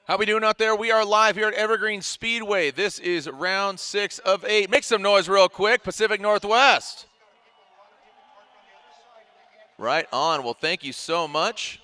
How we doing out there? We are live here at Evergreen Speedway. This is round 6 of 8. Make some noise real quick, Pacific Northwest. Right on. Well, thank you so much.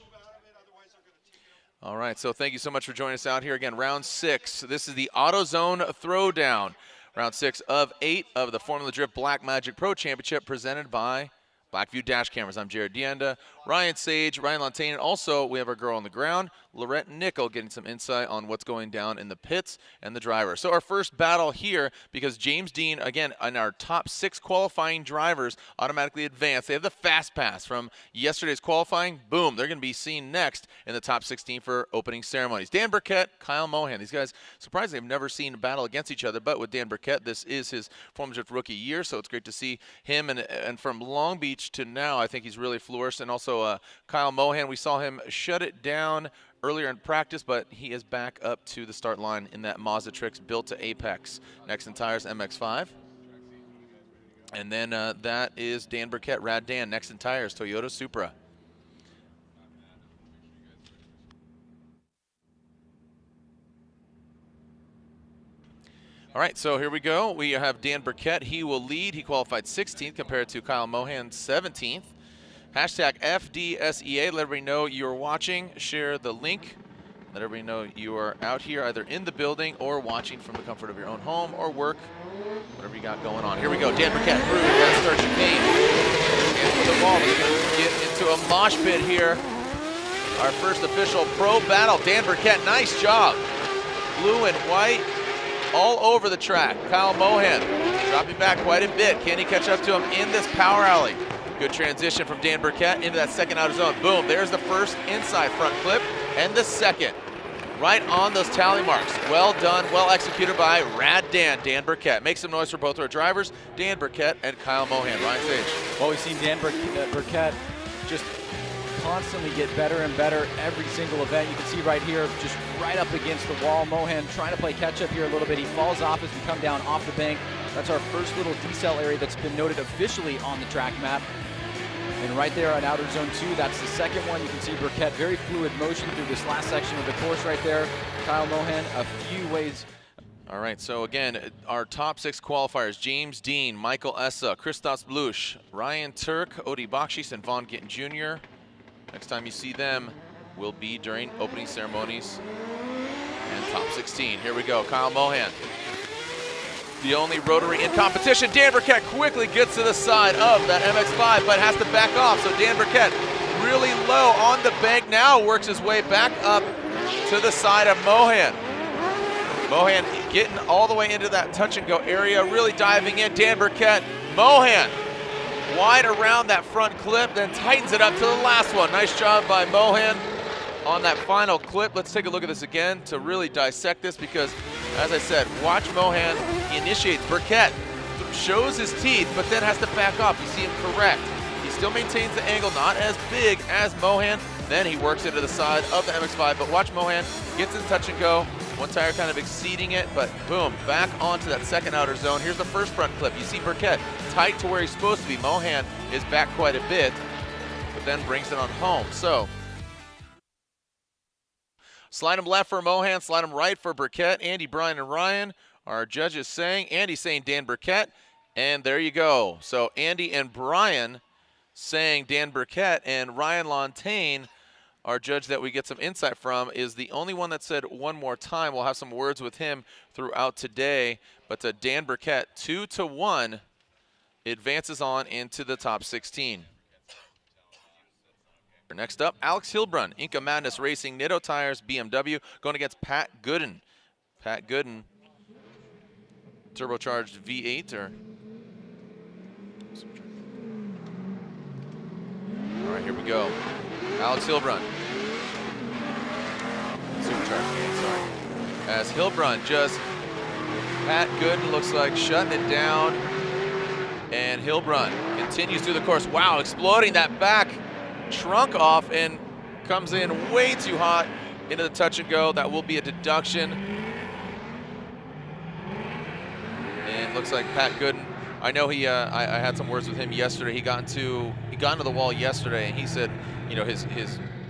All right, so thank you so much for joining us out here again. Round 6. This is the AutoZone Throwdown. Round 6 of 8 of the Formula Drift Black Magic Pro Championship presented by Blackview Dash Cameras. I'm Jared Dienda, Ryan Sage, Ryan Lantain, and also we have our girl on the ground, Lorette Nickel, getting some insight on what's going down in the pits and the driver. So our first battle here, because James Dean, again, in our top 6 qualifying drivers, automatically advanced. They have the fast pass from yesterday's qualifying. Boom, they're going to be seen next in the top 16 for opening ceremonies. Dan Burkett, Kyle Mohan. These guys, surprisingly, have never seen a battle against each other, but with Dan Burkett, this is his Formula Drift rookie year, so it's great to see him. And from Long Beach to now, I think he's really flourished. And also Kyle Mohan, we saw him shut it down earlier in practice, but he is back up to the start line in that Mazda Trix built to Apex. Next in tires, MX-5. And then that is Dan Burkett, Rad Dan. Next in tires, Toyota Supra. All right, so here we go. We have Dan Burkett. He will lead. He qualified 16th compared to Kyle Mohan, 17th. Hashtag FDSEA. Let everybody know you're watching. Share the link. Let everybody know you are out here either in the building or watching from the comfort of your own home or work, whatever you got going on. Here we go. Dan Burkett through that start chicane. And with the wall, we're going to get into a mosh pit here. Our first official pro battle. Dan Burkett, nice job. Blue and white all over the track. Kyle Mohan dropping back quite a bit. Can he catch up to him in this power alley? Good transition from Dan Burkett into that second outer zone. Boom, there's the first inside front clip and the second. Right on those tally marks. Well done, well executed by Rad Dan, Dan Burkett. Make some noise for both our drivers, Dan Burkett and Kyle Mohan. Ryan Sage. Well, we've seen Dan Burkett just constantly get better and better every single event. You can see right here, just right up against the wall. Mohan trying to play catch up here a little bit. He falls off as we come down off the bank. That's our first little decel area that's been noted officially on the track map. And right there on outer zone 2, that's the second one. You can see Burkett, very fluid motion through this last section of the course right there. Kyle Mohan, a few ways. All right, so again, our top 6 qualifiers: James Dean, Michael Essa, Christos Blush, Ryan Turk, Odi Bakshis, and Vaughn Gittin Jr. Next time you see them will be during opening ceremonies and top 16. Here we go, Kyle Mohan. The only rotary in competition. Dan Burkett quickly gets to the side of that MX-5, but has to back off. So Dan Burkett really low on the bank now, works his way back up to the side of Mohan. Mohan getting all the way into that touch and go area, really diving in. Dan Burkett, Mohan wide around that front clip, then tightens it up to the last one. Nice job by Mohan on that final clip. Let's take a look at this again to really dissect this, because as I said, watch Mohan. He initiates. Burkett shows his teeth, but then has to back off. You see him correct. He still maintains the angle, not as big as Mohan. Then he works into the side of the MX-5, but watch Mohan, gets in touch and go. One tire kind of exceeding it, but boom, back onto that second outer zone. Here's the first front clip. You see Burkett tight to where he's supposed to be. Mohan is back quite a bit, but then brings it on home. So slide him left for Mohan, slide him right for Burkett. Andy, Brian, and Ryan, our judges saying. Andy saying Dan Burkett, and there you go. So Andy and Brian saying Dan Burkett, and Ryan Lantain, our judge that we get some insight from, is the only one that said one more time. We'll have some words with him throughout today. But Dan Burkett, 2-1, advances on into the top 16. Next up, Alex Hilbrun, Inca Madness Racing, Nitto Tires, BMW, going against Pat Gooden. Pat Gooden, turbocharged V8 or... All right, here we go. Alex Hilbrun. Supercharged V8, sorry. As Hilbrun just, Pat Gooden looks like shutting it down. And Hilbrun continues through the course. Wow, exploding that back trunk off and comes in way too hot into the touch and go. That will be a deduction. And looks like Pat Gooden, I know he I had some words with him yesterday. He got into the wall yesterday, and he said, you know, his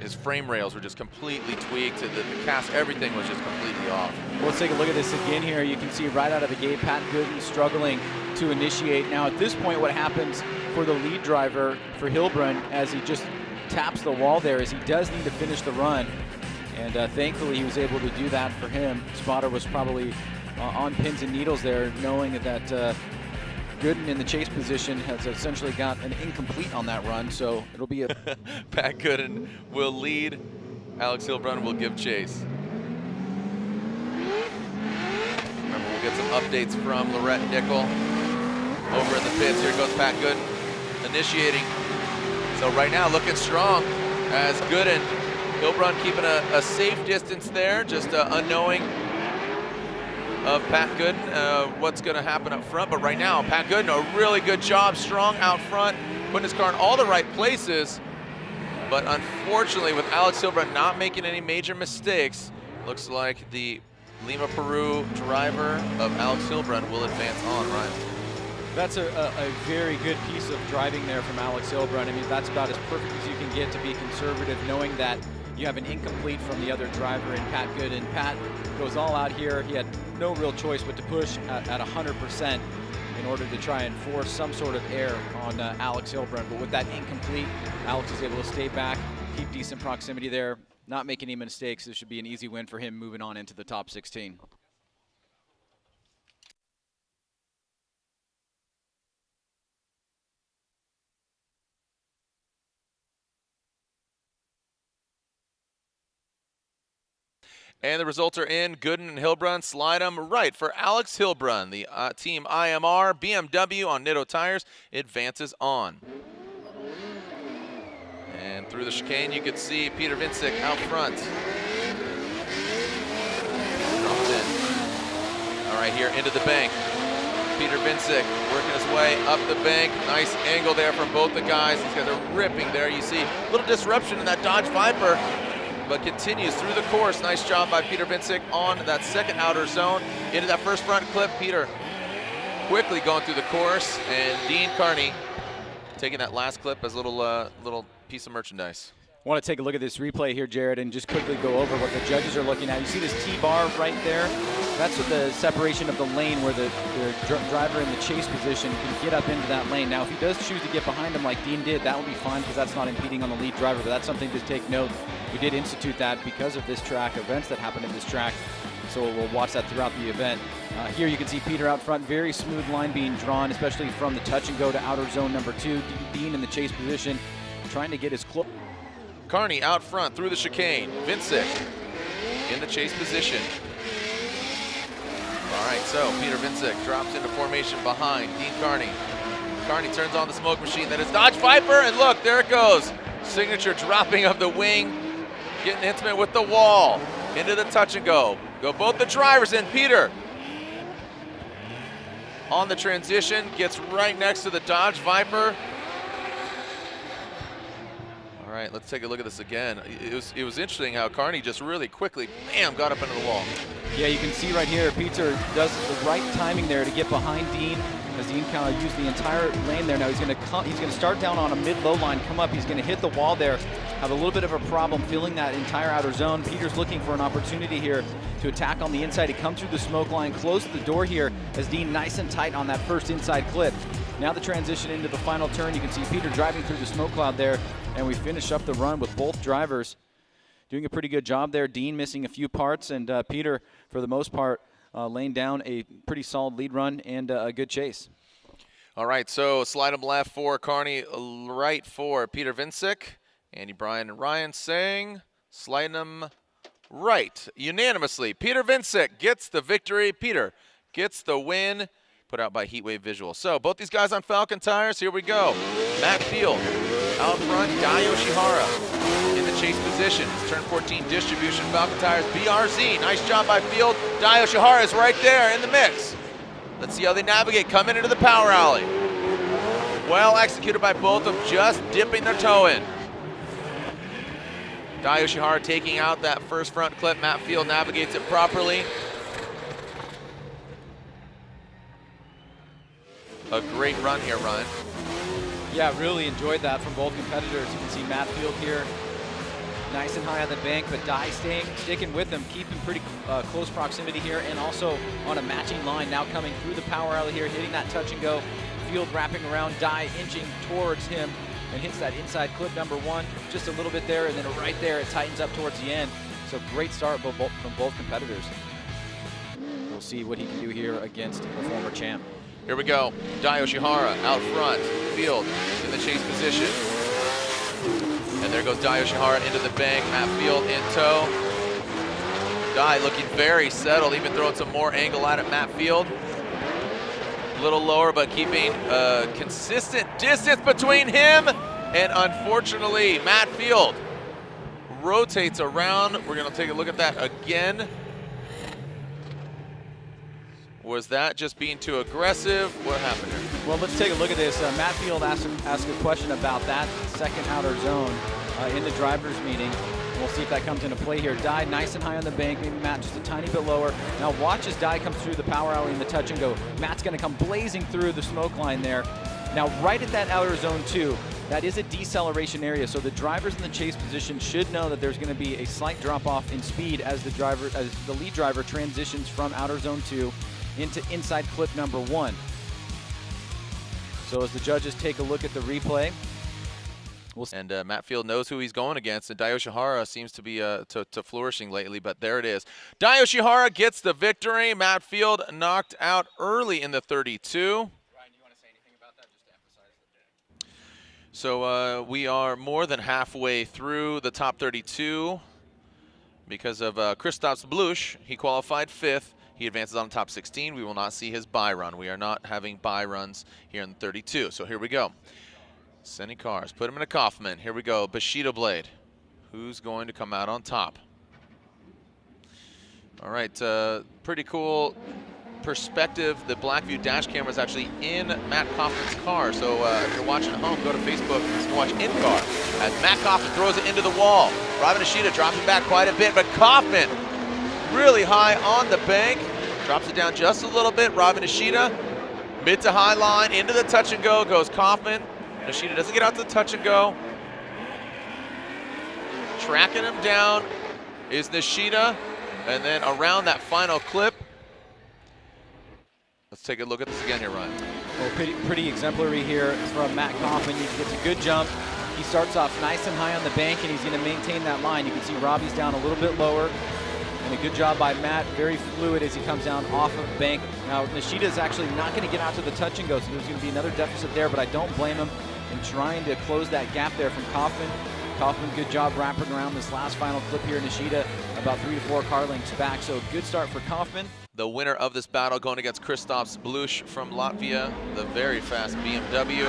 his frame rails were just completely tweaked. The cast, everything was just completely off. Well, let's take a look at this again here. You can see right out of the gate, Pat Gooden struggling to initiate. Now at this point, what happens for the lead driver for Hilbrun as he just taps the wall there is he does need to finish the run. And thankfully he was able to do that for him. Spotter was probably on pins and needles there, knowing that Gooden in the chase position has essentially got an incomplete on that run, so it'll be a... Pat Gooden will lead. Alex Hilbrun will give chase. Remember, we'll get some updates from Lorette Nickel. Over in the pits, here goes Pat Gooden initiating. So right now looking strong as Gooden, Hilbrun keeping a safe distance there, just unknowing of Pat Gooden, what's going to happen up front. But right now, Pat Gooden, a really good job, strong out front, putting his car in all the right places. But unfortunately, with Alex Hilbrun not making any major mistakes, looks like the Lima, Peru driver of Alex Hilbrun will advance on, Ryan. That's a very good piece of driving there from Alex Hilbrun. I mean, that's about as perfect as you can get to be conservative, knowing that you have an incomplete from the other driver in Pat Gooden. Pat goes all out here. He had no real choice but to push at 100% in order to try and force some sort of air on Alex Hilbrun. But with that incomplete, Alex is able to stay back, keep decent proximity there, not make any mistakes. This should be an easy win for him moving on into the top 16. And the results are in. Gooden and Hilbrun slide them right for Alex Hilbrun. The team IMR BMW on Nitto tires advances on. And through the chicane, you can see Peter Vincic out front. Dropped in. All right, here into the bank. Peter Vincic working his way up the bank. Nice angle there from both the guys. These guys are ripping there. You see a little disruption in that Dodge Viper, but continues through the course. Nice job by Peter Vincic on that second outer zone. Into that first front clip, Peter quickly going through the course, and Dean Carney taking that last clip as a little piece of merchandise. I want to take a look at this replay here, Jared, and just quickly go over what the judges are looking at. You see this T-bar right there? That's what the separation of the lane where the driver in the chase position can get up into that lane. Now, if he does choose to get behind him like Dean did, that will be fine because that's not impeding on the lead driver, but that's something to take note. We did institute that because of this track, events that happened at this track, so we'll watch that throughout the event. Here you can see Peter out front, very smooth line being drawn, especially from the touch and go to outer zone number 2. Dean in the chase position, trying to get his close. Carney out front through the chicane. Vincic in the chase position. All right, so Peter Vincic drops into formation behind Dean Carney. Carney turns on the smoke machine. That is Dodge Viper, and look, there it goes. Signature dropping of the wing, getting intimate with the wall. Into the touch and go. Go both the drivers in. Peter on the transition, gets right next to the Dodge Viper. All right, let's take a look at this again. It was interesting how Carney just really quickly, bam, got up into the wall. Yeah, you can see right here, Peter does the right timing there to get behind Dean, as Dean kind of used the entire lane there. Now he's going to start down on a mid-low line, come up, he's going to hit the wall there, have a little bit of a problem filling that entire outer zone. Peter's looking for an opportunity here to attack on the inside. He comes through the smoke line, close the door here as Dean nice and tight on that first inside clip. Now the transition into the final turn, you can see Peter driving through the smoke cloud there, and we finish up the run with both drivers doing a pretty good job there. Dean missing a few parts, and Peter, for the most part, laying down a pretty solid lead run and a good chase. All right, so slide him left for Carney, right for Peter Vincic. Andy, Brian, and Ryan saying slide him right unanimously. Peter Vincic gets the victory. Peter gets the win, put out by Heatwave Visual. So both these guys on Falcon tires, here we go. Matt Field out front, Dai Yoshihara in the chase position. It's turn 14 distribution, Falcon tires, BRZ. Nice job by Field. Dai Yoshihara is right there in the mix. Let's see how they navigate, coming into the power alley. Well executed by both of them, just dipping their toe in. Dai Yoshihara taking out that first front clip. Matt Field navigates it properly. A great run here, Ryan. Yeah, really enjoyed that from both competitors. You can see Matt Field here nice and high on the bank, but Dye sticking with him, keeping pretty close proximity here, and also on a matching line now coming through the power alley here, hitting that touch and go. Field wrapping around, Dye inching towards him and hits that inside clip number 1, just a little bit there, and then right there it tightens up towards the end. So great start from both competitors. We'll see what he can do here against the former champ. Here we go. Dai Yoshihara out front. Field in the chase position. And there goes Dai Yoshihara into the bank. Matt Field in tow. Dai looking very settled, even throwing some more angle at it. Matt Field a little lower, but keeping a consistent distance between him. And unfortunately, Matt Field rotates around. We're going to take a look at that again. Was that just being too aggressive? What happened here? Well, let's take a look at this. Matt Field asked a question about that second outer zone in the driver's meeting. We'll see if that comes into play here. Dye nice and high on the bank, maybe Matt just a tiny bit lower. Now watch as Dye comes through the power alley in the touch and go. Matt's gonna come blazing through the smoke line there. Now right at that outer zone 2, that is a deceleration area, so the drivers in the chase position should know that there's gonna be a slight drop off in speed as the lead driver transitions from outer zone 2 into inside clip number 1. So as the judges take a look at the replay, and Matt Field knows who he's going against, and Dai Yoshihara seems to be to flourishing lately, but there it is. Dai Yoshihara gets the victory. Matt Field knocked out early in the 32. Ryan, do you want to say anything about that, just to emphasize the day? So we are more than halfway through the top 32 because of Christoph Blusch. He qualified 5th. He advances on the top 16. We will not see his bye run. We are not having bye runs here in the 32. So here we go. Sending cars, put him in a Kaufman. Here we go, Bushido Blade. Who's going to come out on top? All right, pretty cool perspective. The Blackview dash camera is actually in Matt Kaufman's car. So if you're watching at home, go to Facebook and watch in car. As Matt Kaufman throws it into the wall. Robin Ishida dropping back quite a bit, but Kaufman really high on the bank. Drops it down just a little bit. Robin Ishida, mid to high line, into the touch and go goes Kaufman. Nishida doesn't get out to the touch and go. Tracking him down is Nishida. And then around that final clip. Let's take a look at this again here, Ryan. Well, pretty exemplary here from Matt Kaufman. He gets a good jump. He starts off nice and high on the bank, and he's going to maintain that line. You can see Robbie's down a little bit lower. And a good job by Matt, very fluid as he comes down off of the bank. Now, Nishida's actually not going to get out to the touch and go, so there's going to be another deficit there, but I don't blame him in trying to close that gap there from Kaufman. Kaufman, good job wrapping around this last final clip here. Nishida about 3 to 4 car lengths back, so good start for Kaufman. The winner of this battle going against Christoph Blusch from Latvia, the very fast BMW.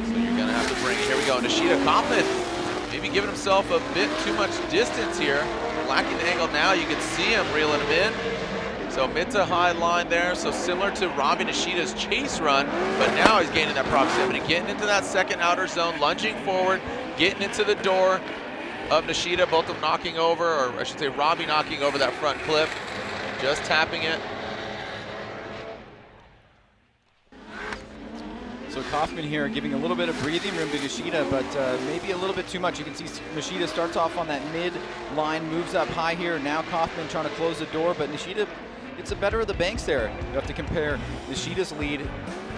So you're going to have to bring it. Here we go, Nishida Kaufman. Maybe giving himself a bit too much distance here. Lacking the angle now, you can see him reeling him in. So mid to high line there, so similar to Robbie Nishida's chase run, but now he's gaining that proximity, getting into that second outer zone, lunging forward, getting into the door of Nishida, both of them knocking over, or I should say Robbie knocking over that front clip, just tapping it. So Kaufman here giving a little bit of breathing room to Nishida, but maybe a little bit too much. You can see Nishida starts off on that mid line, moves up high here. Now Kaufman trying to close the door, but Nishida gets the better of the banks there. You have to compare Nishida's lead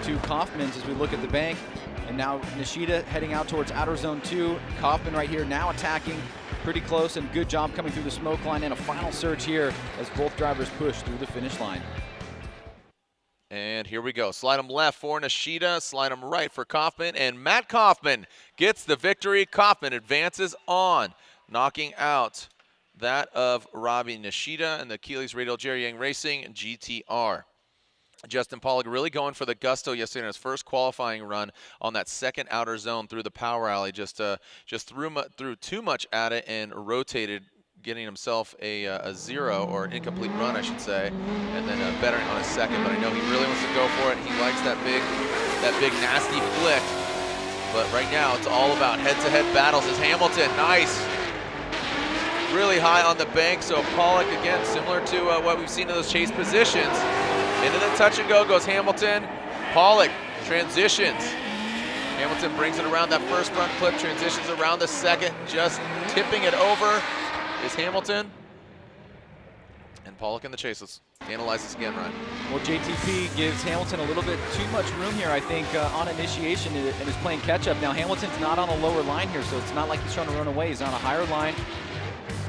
to Kaufman's as we look at the bank. And now Nishida heading out towards outer zone 2. Kaufman right here now attacking pretty close, and good job coming through the smoke line, and a final surge here as both drivers push through the finish line. And here we go. Slide him left for Nishida, slide him right for Kaufman, and Matt Kaufman gets the victory. Kaufman advances on, knocking out that of Robbie Nishida and the Achilles Radial Jerry Yang Racing GTR. Justin Pollock really going for the gusto yesterday in his first qualifying run on that second outer zone through the power alley. Just threw too much at it and rotated, getting himself a 0 or an incomplete run, I should say, and then bettering on his second. But I know he really wants to go for it. He likes that big nasty flick. But right now it's all about head-to-head battles. As Hamilton, nice, really high on the bank. So Pollock again, similar to what we've seen in those chase positions. Into the touch and go goes Hamilton. Pollock transitions. Hamilton brings it around that first front clip, transitions around the second, just tipping it over is Hamilton. And Pollock in the chase. Let's analyze this again, Ryan. Well, JTP gives Hamilton a little bit too much room here, I think, on initiation and is playing catch-up. Now, Hamilton's not on a lower line here, so it's not like he's trying to run away. He's on a higher line,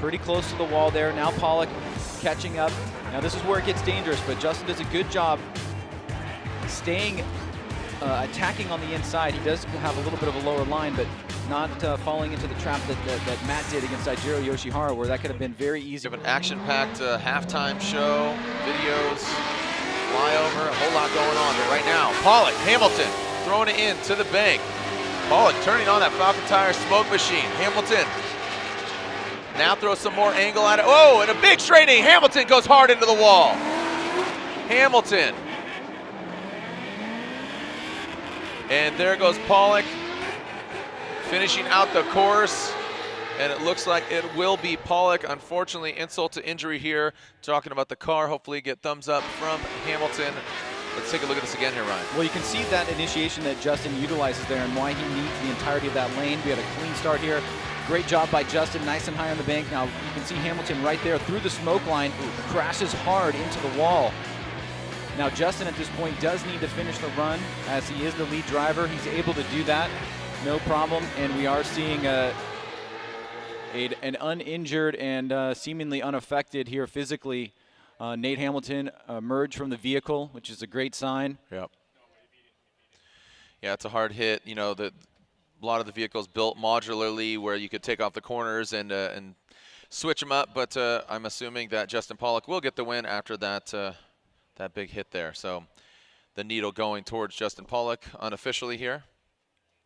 pretty close to the wall there. Now Pollock catching up. Now, this is where it gets dangerous, but Justin does a good job staying, attacking on the inside. He does have a little bit of a lower line, but not falling into the trap that Matt did against Taijiro Yoshihara, where that could have been very easy. We have an action-packed halftime show, videos, flyover, a whole lot going on. But right now, Pollock, Hamilton, throwing it in to the bank. Pollock turning on that Falcon Tire smoke machine. Hamilton now throws some more angle at it. Oh, and a big straightening. Hamilton goes hard into the wall. Hamilton. And there goes Pollock, finishing out the course, and it looks like it will be Pollock. Unfortunately, insult to injury here. Talking about the car, hopefully get thumbs up from Hamilton. Let's take a look at this again here, Ryan. Well, you can see that initiation that Justin utilizes there and why he needs the entirety of that lane. We had a clean start here. Great job by Justin, nice and high on the bank. Now you can see Hamilton right there through the smoke line, crashes hard into the wall. Now Justin at this point does need to finish the run as he is the lead driver. He's able to do that, no problem. And we are seeing an uninjured and seemingly unaffected here physically Nate Hamilton emerge from the vehicle, which is a great sign. Yep. Yeah, it's a hard hit. You know, a lot of the vehicles built modularly where you could take off the corners and switch them up. But I'm assuming that Justin Pollock will get the win after that that big hit there. So the needle going towards Justin Pollock unofficially here.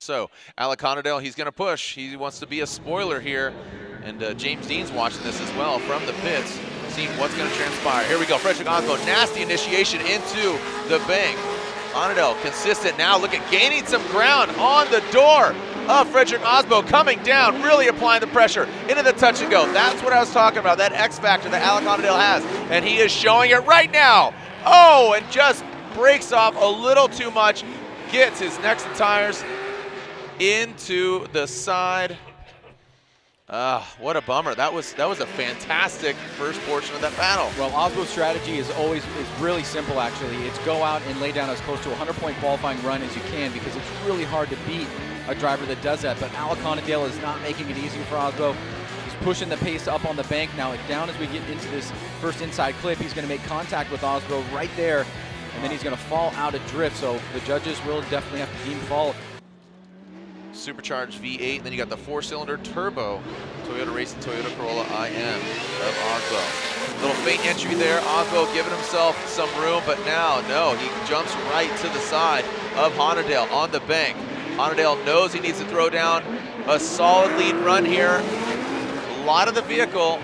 So Alec Conadale, he's going to push. He wants to be a spoiler here. And James Dean's watching this as well from the pits, seeing what's going to transpire. Here we go. Frederick Osbo, nasty initiation into the bank. Conadale consistent now. Look at gaining some ground on the door of Frederick Osbo, coming down, really applying the pressure into the touch and go. That's what I was talking about, that X factor that Alec Conadale has. And he is showing it right now. Oh, and just breaks off a little too much. Gets his next tires into the side. What a bummer. That was a fantastic first portion of that battle. Well, Osbo's strategy is really simple, actually. It's go out and lay down as close to a 100-point qualifying run as you can, because it's really hard to beat a driver that does that. But Alec Conadale is not making it easy for Osbo. He's pushing the pace up on the bank. Now down as we get into this first inside clip, he's going to make contact with Osbo right there, and then he's going to fall out of drift. So the judges will definitely have to deem fault. Supercharged V8, and then you got the 4-cylinder turbo Toyota Racing Toyota Corolla IM of Osbo. Little feint entry there, Osbo giving himself some room, but now, no, he jumps right to the side of Honadale on the bank. Honadale knows he needs to throw down a solid lead run here. A lot of the vehicle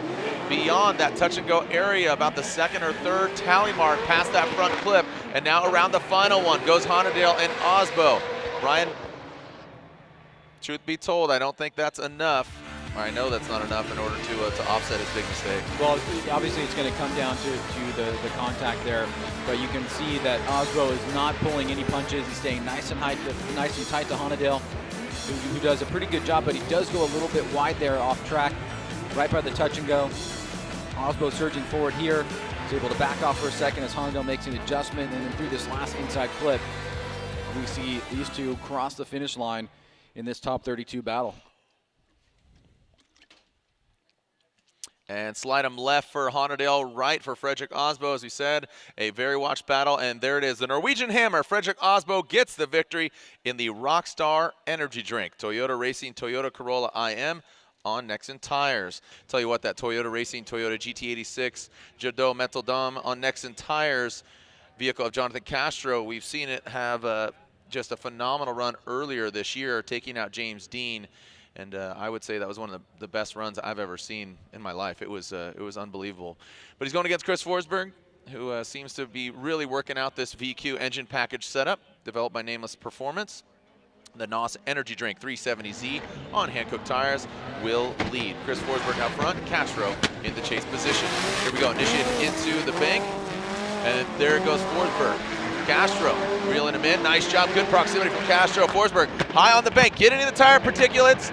beyond that touch and go area, about the second or third tally mark past that front clip, and now around the final one goes Honadale and Osbo. Brian, truth be told, I don't think that's enough. I know that's not enough in order to offset his big mistake. Well, obviously it's going to come down to the contact there, but you can see that Osbo is not pulling any punches. He's staying nice and tight to Honadale, who does a pretty good job, but he does go a little bit wide there off track, right by the touch and go. Osbo surging forward here. He's able to back off for a second as Honadale makes an adjustment, and then through this last inside clip, we see these two cross the finish line in this top 32 battle. And slide him left for Honadale, right for Frederick Osbo, as we said. A very watched battle, and there it is. The Norwegian Hammer, Frederick Osbo, gets the victory in the Rockstar Energy Drink. Toyota Racing Toyota Corolla IM on Nexen tires. Tell you what, that Toyota Racing Toyota GT86 Jadot Metal Dome on Nexen tires, vehicle of Jonathan Castro, we've seen it have just a phenomenal run earlier this year, taking out James Dean. And I would say that was one of the best runs I've ever seen in my life. It was unbelievable. But he's going against Chris Forsberg, who seems to be really working out this VQ engine package setup developed by Nameless Performance. The NOS Energy Drink 370Z on Hankook tires will lead. Chris Forsberg out front, Castro in the chase position. Here we go, initiated into the bank. And there goes Forsberg. Castro reeling him in. Nice job, good proximity from Castro. Forsberg high on the bank, getting in the tire particulates.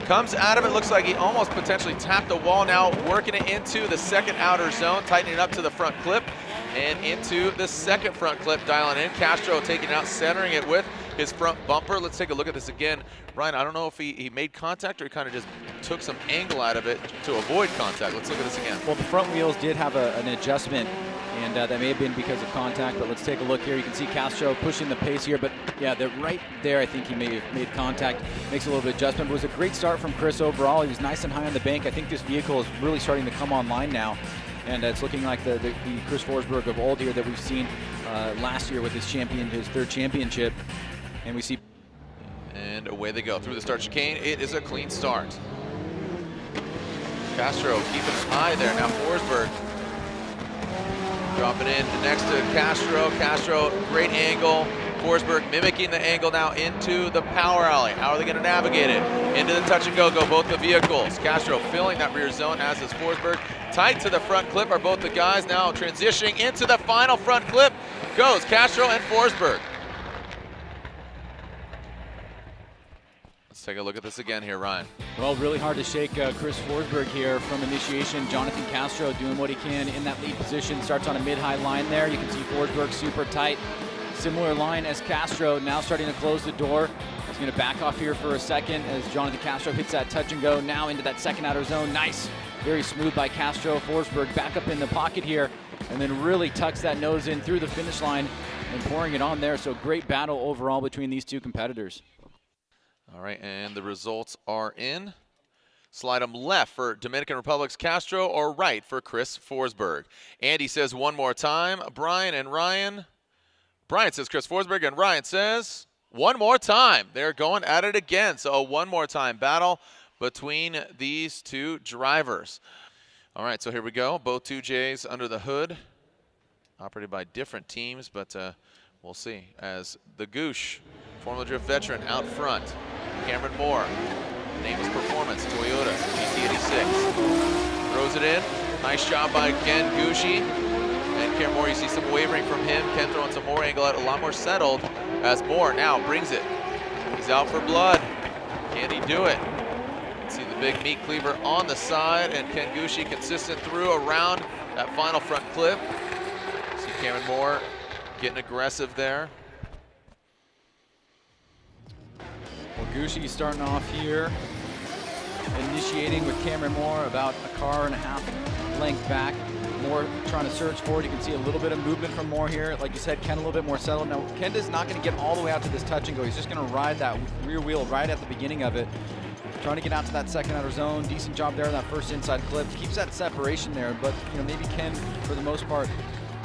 Comes out of it, looks like he almost potentially tapped the wall now, working it into the second outer zone, tightening up to the front clip and into the second front clip, dialing in. Castro taking it out, centering it with his front bumper. Let's take a look at this again. Ryan, I don't know if he made contact or he kind of just took some angle out of it to avoid contact. Let's look at this again. Well, the front wheels did have an adjustment, and that may have been because of contact, but let's take a look here. You can see Castro pushing the pace here, but yeah, right there, I think he may have made contact, makes a little bit of adjustment. It was a great start from Chris overall. He was nice and high on the bank. I think this vehicle is really starting to come online now, and it's looking like the Chris Forsberg of old here that we've seen last year with his third championship, and we see. And away they go through the start chicane. It is a clean start. Castro keeping it high there. Now Forsberg dropping in next to Castro. Castro, great angle. Forsberg mimicking the angle now into the power alley. How are they going to navigate it? Into the touch and go both the vehicles. Castro filling that rear zone, as is Forsberg. Tight to the front clip are both the guys now transitioning into the final front clip. Goes Castro and Forsberg. Let's take a look at this again here, Ryan. Well, really hard to shake Chris Forsberg here from initiation. Jonathan Castro doing what he can in that lead position. Starts on a mid-high line there. You can see Forsberg super tight. Similar line as Castro, now starting to close the door. He's going to back off here for a second as Jonathan Castro hits that touch and go now into that second outer zone. Nice, very smooth by Castro. Forsberg back up in the pocket here and then really tucks that nose in through the finish line and pouring it on there. So great battle overall between these two competitors. All right, and the results are in. Slide them left for Dominican Republic's Castro or right for Chris Forsberg. Andy says one more time. Brian and Ryan. Brian says Chris Forsberg, and Ryan says one more time. They're going at it again. So a one more time battle between these two drivers. All right, so here we go. Both 2Js under the hood, operated by different teams, but we'll see. As the Goosh, Formula Drift veteran, out front. Cameron Moore, nameless performance, Toyota GT86. Throws it in. Nice job by Ken Gucci. And Cameron Moore, you see some wavering from him. Ken throwing some more angle out, a lot more settled as Moore now brings it. He's out for blood. Can he do it? See the big meat cleaver on the side, and Ken Gucci consistent through around that final front clip. See Cameron Moore getting aggressive there. Well, Gucci starting off here, initiating with Cameron Moore about a car and a half length back. Moore trying to search for it. You can see a little bit of movement from Moore here. Like you said, Ken a little bit more settled. Now, Ken is not going to get all the way out to this touch and go. He's just going to ride that rear wheel right at the beginning of it. Trying to get out to that second outer zone. Decent job there on that first inside clip. Keeps that separation there, but you know, maybe Ken, for the most part,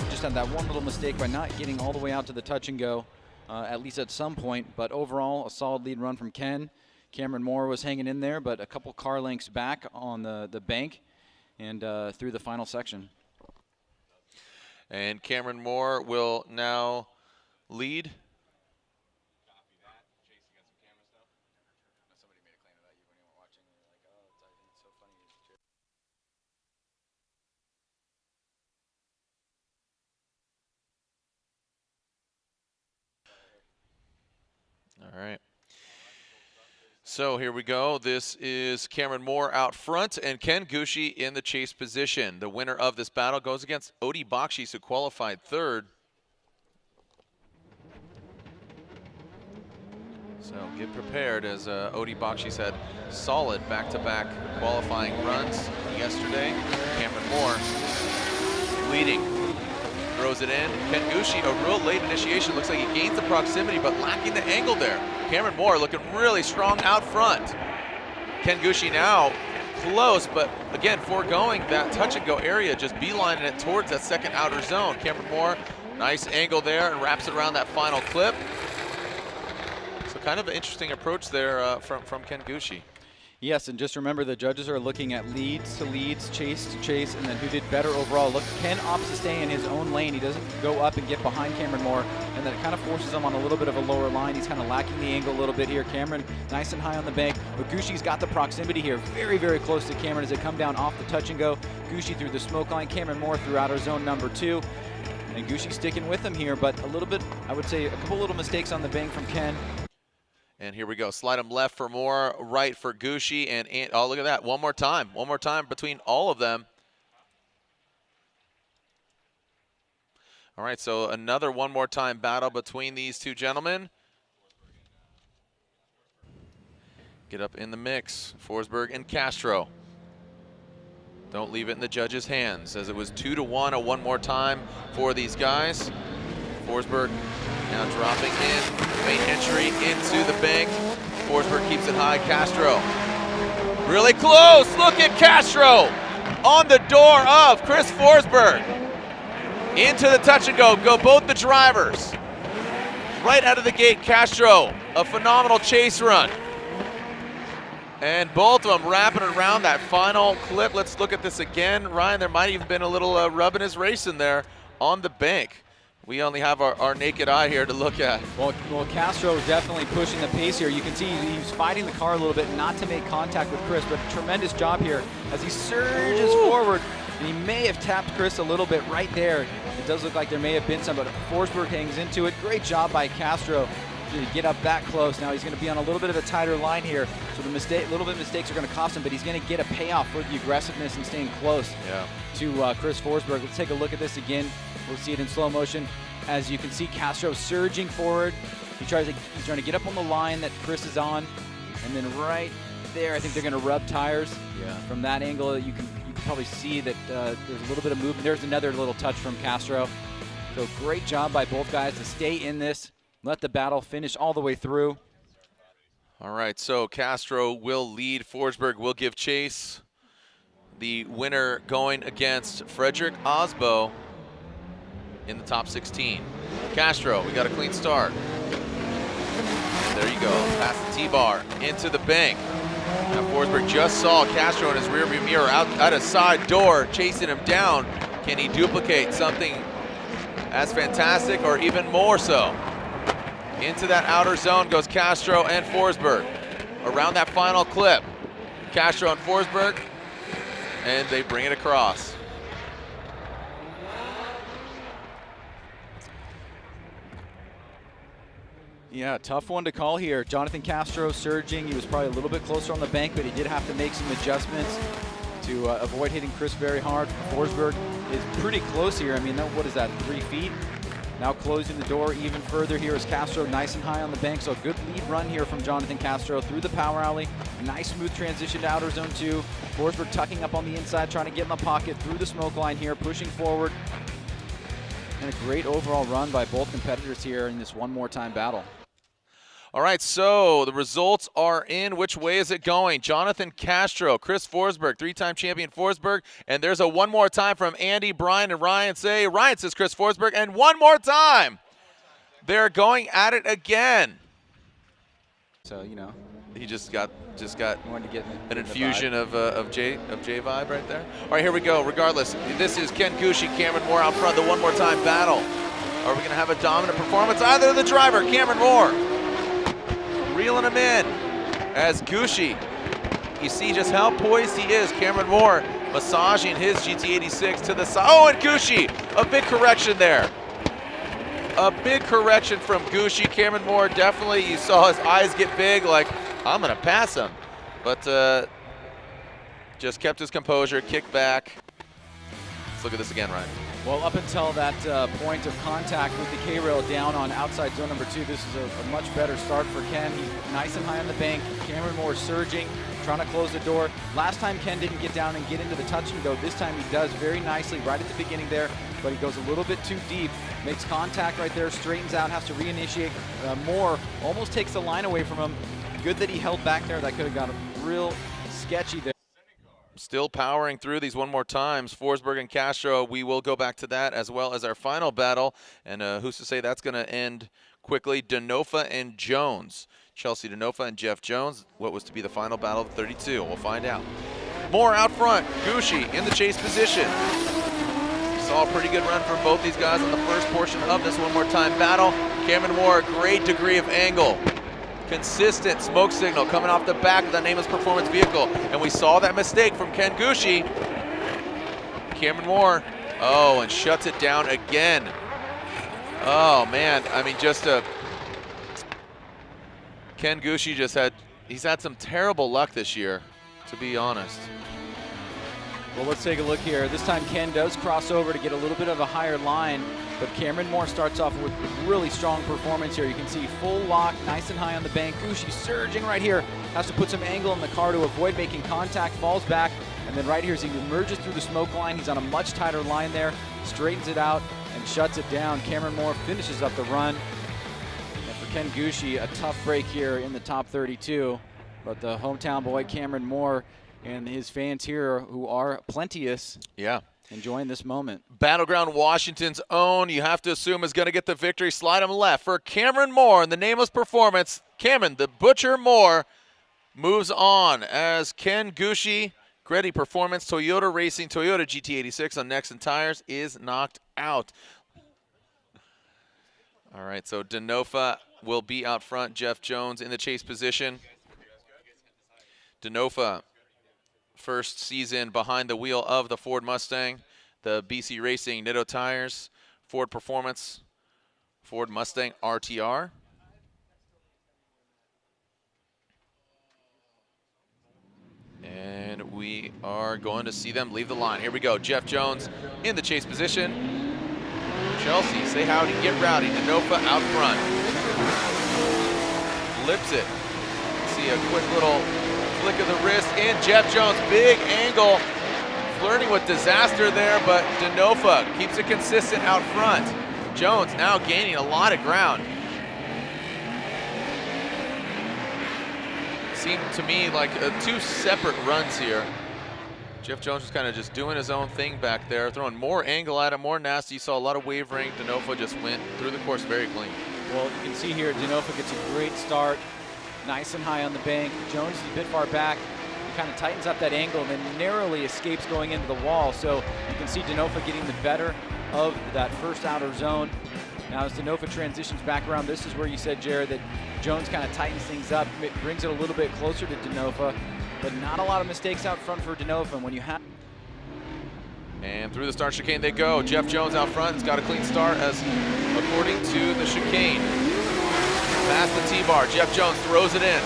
just had that one little mistake by not getting all the way out to the touch and go. At least at some point, but overall a solid lead run from Ken. Cameron Moore was hanging in there, but a couple car lengths back on the bank and through the final section. And Cameron Moore will now lead. All right. So here we go. This is Cameron Moore out front and Ken Gucci in the chase position. The winner of this battle goes against Odi Bakshis, who qualified third. So get prepared, as Odi Bakshis had solid back-to-back qualifying runs yesterday. Cameron Moore leading. Throws it in. Ken Gucci, a real late initiation. Looks like he gains the proximity, but lacking the angle there. Cameron Moore looking really strong out front. Ken Gucci now close, but again, foregoing that touch and go area, just beelining it towards that second outer zone. Cameron Moore, nice angle there, and wraps it around that final clip. So kind of an interesting approach there from Ken Gucci. Yes, and just remember the judges are looking at leads to leads, chase to chase, and then who did better overall. Look, Ken opts to stay in his own lane. He doesn't go up and get behind Cameron Moore, and then it kind of forces him on a little bit of a lower line. He's kind of lacking the angle a little bit here. Cameron nice and high on the bank, but Gucci's got the proximity here. Very, very close to Cameron as they come down off the touch and go. Gucci through the smoke line, Cameron Moore through outer zone number 2. And Gucci sticking with him here, but a little bit, I would say, a couple little mistakes on the bank from Ken. And here we go. Slide him left for more, right for Gucci, and oh, look at that. One more time between all of them. All right, so another one more time battle between these two gentlemen. Get up in the mix, Forsberg and Castro. Don't leave it in the judges' hands, as it was 2-1 a one more time for these guys. Forsberg now dropping in, main entry into the bank. Forsberg keeps it high, Castro. Really close, look at Castro on the door of Chris Forsberg. Into the touch and go both the drivers. Right out of the gate, Castro, a phenomenal chase run. And both of them wrapping around that final clip. Let's look at this again. Ryan, there might even been a little rubbing his race in there on the bank. We only have our naked eye here to look at. Well, Castro is definitely pushing the pace here. You can see he's fighting the car a little bit not to make contact with Chris, but tremendous job here as he surges forward. And he may have tapped Chris a little bit right there. It does look like there may have been some, but Forsberg hangs into it. Great job by Castro to get up that close. Now he's going to be on a little bit of a tighter line here, so the mistakes are going to cost him, but he's going to get a payoff for the aggressiveness and staying close to Chris Forsberg. Let's take a look at this again. We'll see it in slow motion. As you can see, Castro surging forward. He's trying to get up on the line that Chris is on, and then right there, I think they're going to rub tires. Yeah. From that angle, you can probably see that there's a little bit of movement. There's another little touch from Castro. So great job by both guys to stay in this. Let the battle finish all the way through. All right, so Castro will lead. Forsberg will give chase. The winner going against Frederick Osbo in the top 16. Castro, we got a clean start. And there you go, past the T-bar, into the bank. Now Forsberg just saw Castro in his rearview mirror out a side door, chasing him down. Can he duplicate something as fantastic or even more so? Into that outer zone goes Castro and Forsberg. Around that final clip, Castro and Forsberg, and they bring it across. Yeah, tough one to call here. Jonathan Castro surging. He was probably a little bit closer on the bank, but he did have to make some adjustments to avoid hitting Chris very hard. Forsberg is pretty close here. I mean, what is that, 3 feet? Now closing the door even further here is Castro, nice and high on the bank. So a good lead run here from Jonathan Castro through the power alley. Nice smooth transition to outer zone 2. Forsberg tucking up on the inside, trying to get in the pocket through the smoke line here, pushing forward. And a great overall run by both competitors here in this one more time battle. All right, so the results are in. Which way is it going? Jonathan Castro, Chris Forsberg, 3-time champion Forsberg, and there's a one more time from Andy, Brian, and Ryan. Ryan says Chris Forsberg, and one more time. They're going at it again. So, you know, he just got wanted to get an infusion of J vibe right there. All right, here we go. Regardless, this is Ken Gucci, Cameron Moore out front. The one more time battle. Are we going to have a dominant performance? Either the driver, Cameron Moore, reeling him in as Gucci. You see just how poised he is. Cameron Moore massaging his GT86 to the side. Oh, and Gucci, a big correction there. A big correction from Gucci. Cameron Moore definitely, you saw his eyes get big like, I'm going to pass him. But just kept his composure, kicked back. Let's look at this again, Ryan. Well, up until that point of contact with the K-rail down on outside zone number 2, this is a much better start for Ken. He's nice and high on the bank. Cameron Moore surging, trying to close the door. Last time Ken didn't get down and get into the touch and go. This time he does very nicely right at the beginning there, but he goes a little bit too deep. Makes contact right there, straightens out, has to reinitiate. Moore almost takes the line away from him. Good that he held back there. That could have got real sketchy there. Still powering through these one more times. Forsberg and Castro, we will go back to that as well as our final battle. And who's to say that's going to end quickly? Denofa and Jones. Chelsea Denofa and Jeff Jones. What was to be the final battle of 32? We'll find out. Moore out front. Gucci in the chase position. Saw a pretty good run from both these guys on the first portion of this one more time battle. Cameron Moore, great degree of angle. Consistent smoke signal coming off the back of the nameless performance vehicle. And we saw that mistake from Ken Gucci. Cameron Moore, oh, and shuts it down again. Oh man, I mean, Ken Gushi he's had some terrible luck this year, to be honest. Well, let's take a look here. This time Ken does cross over to get a little bit of a higher line, but Cameron Moore starts off with really strong performance here. You can see full lock, nice and high on the bank. Gushi surging right here, has to put some angle in the car to avoid making contact, falls back, and then right here as he emerges through the smoke line, he's on a much tighter line there, straightens it out and shuts it down. Cameron Moore finishes up the run. And for Ken Gushi, a tough break here in the top 32, but the hometown boy Cameron Moore and his fans here, who are plenteous, enjoying this moment. Battleground Washington's own, you have to assume, is going to get the victory. Slide him left for Cameron Moore in the nameless performance. Cameron, the Butcher Moore, moves on as Ken Gushi, Gretty Performance, Toyota Racing, Toyota GT86 on Nexen Tires is knocked out. All right, so Denofa will be out front. Jeff Jones in the chase position. Denofa, first season behind the wheel of the Ford Mustang, the BC Racing Nitto Tires, Ford Performance, Ford Mustang RTR. And we are going to see them leave the line. Here we go, Jeff Jones in the chase position. Chelsea, say howdy, get rowdy. Denofa out front. Flips it. See a quick little flick of the wrist in. Jeff Jones, big angle, flirting with disaster there, but Denofa keeps it consistent out front. Jones now gaining a lot of ground. Seemed to me like two separate runs here. Jeff Jones was kind of just doing his own thing back there, throwing more angle at it, more nasty. You saw a lot of wavering. Denofa just went through the course very clean. Well, you can see here, Denofa gets a great start. Nice and high on the bank. Jones is a bit far back. He kind of tightens up that angle and then narrowly escapes going into the wall. So you can see Denofa getting the better of that first outer zone. Now as Denofa transitions back around, this is where you said, Jared, that Jones kind of tightens things up. It brings it a little bit closer to Denofa, but not a lot of mistakes out front for Denofa. And when you have... And through the start chicane they go. Jeff Jones out front. It's got a clean start as according to the chicane. Past the T-bar, Jeff Jones throws it in.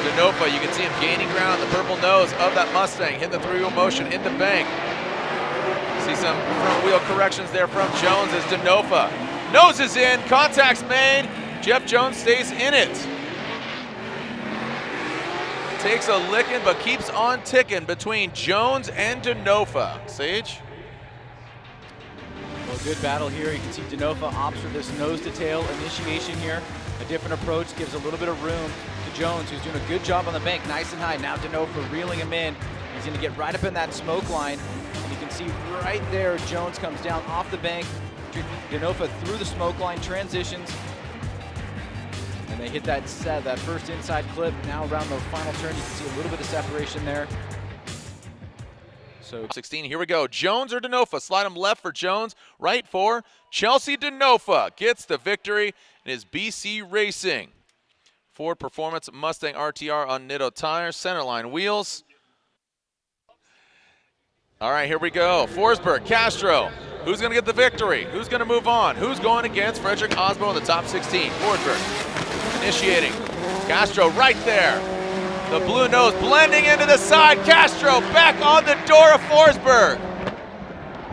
Denofa, you can see him gaining ground, the purple nose of that Mustang, hitting the three-wheel motion in the bank. See some front wheel corrections there from Jones as Denofa noses in, contact's made. Jeff Jones stays in it. Takes a licking but keeps on ticking between Jones and Denofa. Sage? Well, good battle here. You can see Denofa opts for this nose-to-tail initiation here. A different approach gives a little bit of room to Jones, who's doing a good job on the bank, nice and high. Now Denofa reeling him in. He's going to get right up in that smoke line. And you can see right there, Jones comes down off the bank. Denofa through the smoke line, transitions. And they hit that first inside clip. Now around the final turn, you can see a little bit of separation there. So 16, here we go. Jones or Denofa? Slide him left for Jones, right for Chelsea. Denofa gets the victory in his BC Racing Ford Performance Mustang RTR on Nitto Tires, centerline wheels. All right, here we go. Forsberg, Castro. Who's going to get the victory? Who's going to move on? Who's going against Frederick Osbo in the top 16? Forsberg initiating. Castro right there. The blue nose blending into the side. Castro back on the door of Forsberg.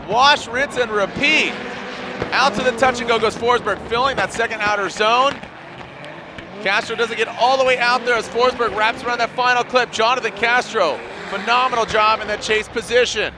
Wash, rinse, and repeat. Out to the touch and go goes Forsberg, filling that second outer zone. Castro doesn't get all the way out there as Forsberg wraps around that final clip. Jonathan Castro, phenomenal job in that chase position.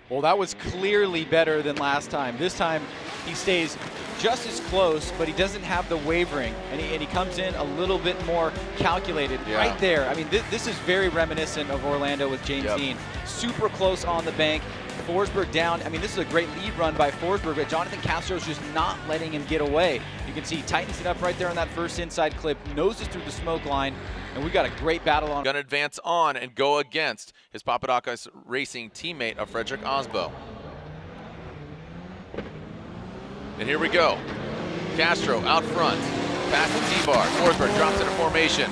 Well, that was clearly better than last time. This time he stays just as close, but he doesn't have the wavering, and he comes in a little bit more calculated right there. I mean, this is very reminiscent of Orlando with James Dean. Super close on the bank. Forsberg down. I mean, this is a great lead run by Forsberg, but Jonathan Castro's just not letting him get away. You can see he tightens it up right there on that first inside clip, noses through the smoke line, and we've got a great battle on. Gonna advance on and go against his Papadakis Racing teammate of Frederick Osbo. And here we go. Castro out front, past the T-bar. Forsberg drops into formation.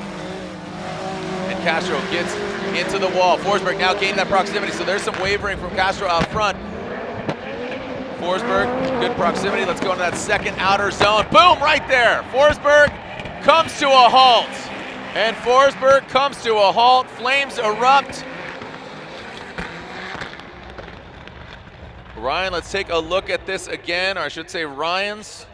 And Castro gets into the wall. Forsberg now gaining that proximity, so there's some wavering from Castro out front. Forsberg, good proximity. Let's go into that second outer zone. Boom, right there. Forsberg comes to a halt. And Forsberg comes to a halt. Flames erupt. Ryan, let's take a look at this again, or I should say Ryan's.